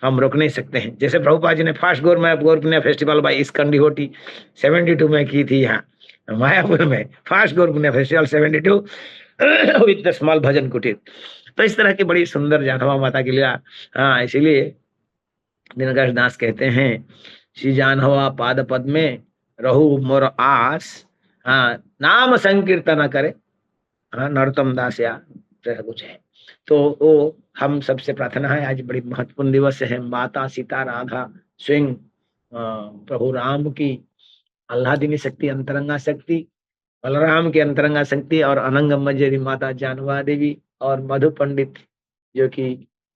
हम रोक नहीं सकते हैं। जैसे प्रभुपाद जी ने first Gaura Purnima festival by इस्कंडी होटी 72 में की थी, यहाँ मायापुर में first Gaura Purnima festival 72 with the small bhajan kutir. तो इस तरह की बड़ी सुंदर जानवा माता के लिए, हाँ, इसीलिए दिनकर दास कहते हैं, श्री जानवा पाद पद में रहु मोर आस, हाँ, नाम संकीर्तन करे, हाँ, नरोत्तम दास या ऐसा कुछ है। तो वो हम सबसे प्रार्थना है, आज बड़ी महत्वपूर्ण दिवस है। माता सीता राधा स्वयं प्रभु राम की आह्लादिनी शक्ति, अंतरंगा शक्ति, बलराम की अंतरंगा शक्ति, और अनंग मंजरी माता जानवा देवी, और मधु पंडित जो कि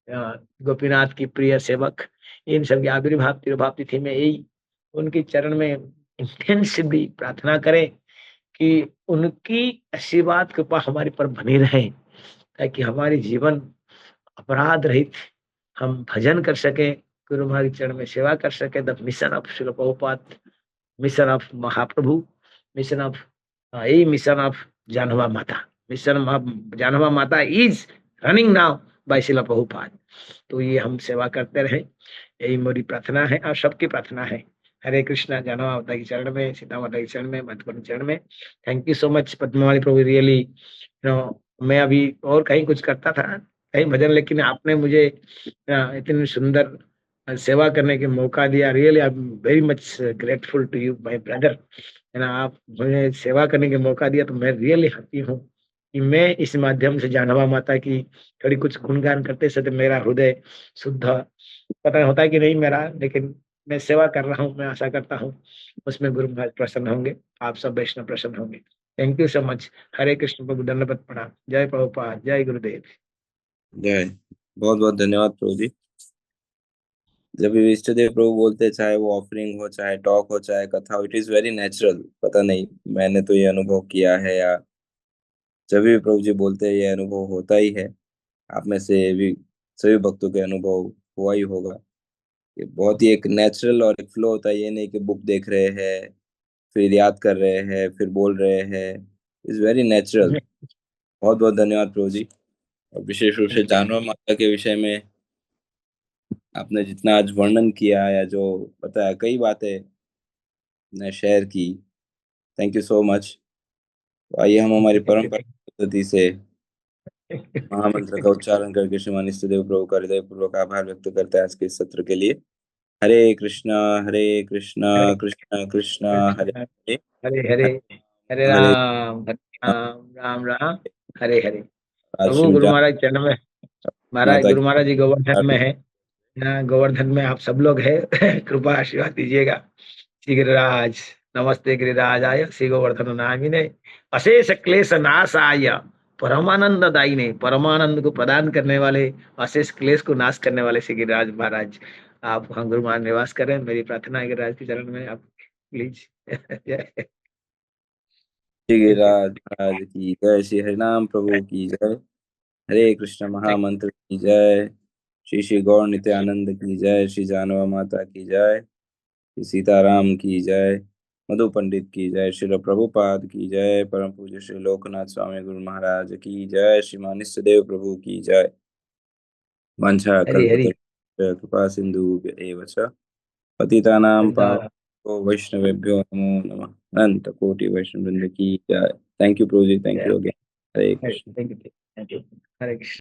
गोपीनाथ की प्रिय सेवक, इन सब की आविर्भाव तिरुभाव तिथि में यही उनकी चरण में इंटेंसिवली प्रार्थना करें कि उनकी आशीर्वाद कृपा हमारे पर बनी रहे, ताकि हमारी जीवन अपराध रहित, हम भजन कर सके, गुरु महाराज चरण में सेवा कर सके। The mission of Srila Prabhupada, mission of Mahaprabhu, mission of यही mission of Jahnava Mata, mission of Jahnava Mata is running now by Srila Prabhupada. तो ये हम सेवा करते रहे, यही मेरी प्रार्थना है और सबकी प्रार्थना है। हरे कृष्णा, जानवा माता की चरण में, सीता माता की चरण में, मधुकर चरण में। Thank you so much Padmavali Prabhu, really मैं अभी और कहीं कुछ करता था, कहीं भजन, लेकिन आपने मुझे इतनी सुंदर सेवा करने के मौका दिया। Really I am very much grateful to you my brother, है ना। आप मुझे सेवा करने के मौका दिया, तो मैं रियली हैप्पी हूँ कि मैं इस माध्यम से जानवा माता की थोड़ी कुछ गुणगान करते समय मेरा हृदय शुद्ध, पता होता है कि नहीं मेरा, लेकिन मैं सेवा कर रहा हूँ। मैं आशा करता हूँ उसमें गुरु महाराज प्रसन्न होंगे, आप सब वैष्णव प्रसन्न होंगे। Thank you so much. Hare Krishna Prabhu, दंडवत प्रणाम। जय प्रभुपाद, जय गुरुदेव। जय, बहुत बहुत धन्यवाद प्रभु जी। जब भी इष्ट देव प्रभु बोलते हैं, चाहे वो ऑफरिंग हो, चाहे टॉक हो, चाहे कथा हो, इट इज वेरी नेचुरल। पता नहीं, मैंने तो ये अनुभव किया है, या जब भी प्रभु जी बोलते हैं ये अनुभव होता ही है। आप में से भी सभी भक्तों के अनुभव हुआ ही होगा। ये बहुत ही एक नेचुरल और एक फ्लो होता है, ये नहीं कि बुक देख रहे हैं, फिर याद कर रहे हैं, फिर बोल रहे हैं। Is very natural. बहुत बहुत धन्यवाद प्रभु जी। और विशेष रूप से थैंक यू। जानवर माता के विषय में आपने जितना आज वर्णन किया, या जो बताया, कई बातें ने शेयर की। Thank you so much. तो आइए हम हमारी परंपरा पद्धति से महामंत्र का उच्चारण करके श्रीमान इष्टदेव प्रभु का हृदय पूर्वक आभार व्यक्त करते हैं आज के इस सत्र के लिए। हरे कृष्णा कृष्णा हरे कृष्णा हरे कृष्ण, हरे, हरे हरे, हरे हरे राम, राम राम, हरे हरे। आज प्रभु श्रीमती गुरु महाराज चरण में, महाराज माता गुरु की महाराज जी गोवर्धन में है। यहाँ गोवर्धन में आप सब लोग है। कृपा आशीर्वाद दीजिएगा। श्री गिरिराज, नमस्ते गिरिराजाय श्री गोवर्धन नामिने, अशेष क्लेश नाशाय परमानंद दायिने, परमानंद को प्रदान करने वाले, अशेष क्लेश को नाश करने वाले श्री गिरिराज महाराज, आप वहाँ गुरु महाराज निवास करें। मेरी प्रार्थना है गिरिराज के चरण में, आप please. Shri thank you, Giriraj Maharaj की जय, श्री हरिनाम प्रभु की जय, हरे कृष्ण थैंक महामंत्र की जय, श्री श्री गौर नित्यानंद की जय, श्री जानवा माता की जय, श्री सीताराम की जय, मधु पंडित की जय, श्री प्रभुपाद की जय, परम पूज्य श्री लोकनाथ स्वामी गुरु महाराज की जय, श्रीमान इष्टदेव प्रभु की जय। वाञ्छा हरि हरि। कल्पतरुभ्यश्च कृपा सिन्धुभ्य एव च पतितानां वृंदावन। पावनेभ्यो वैष्णवेभ्यो नमो नमः। अनंत कोटि वैष्णव वृंद की जय। Thank you Prabhu ji, thank you again. Hare Krishna. Thank you, thank you. Hare Krishna.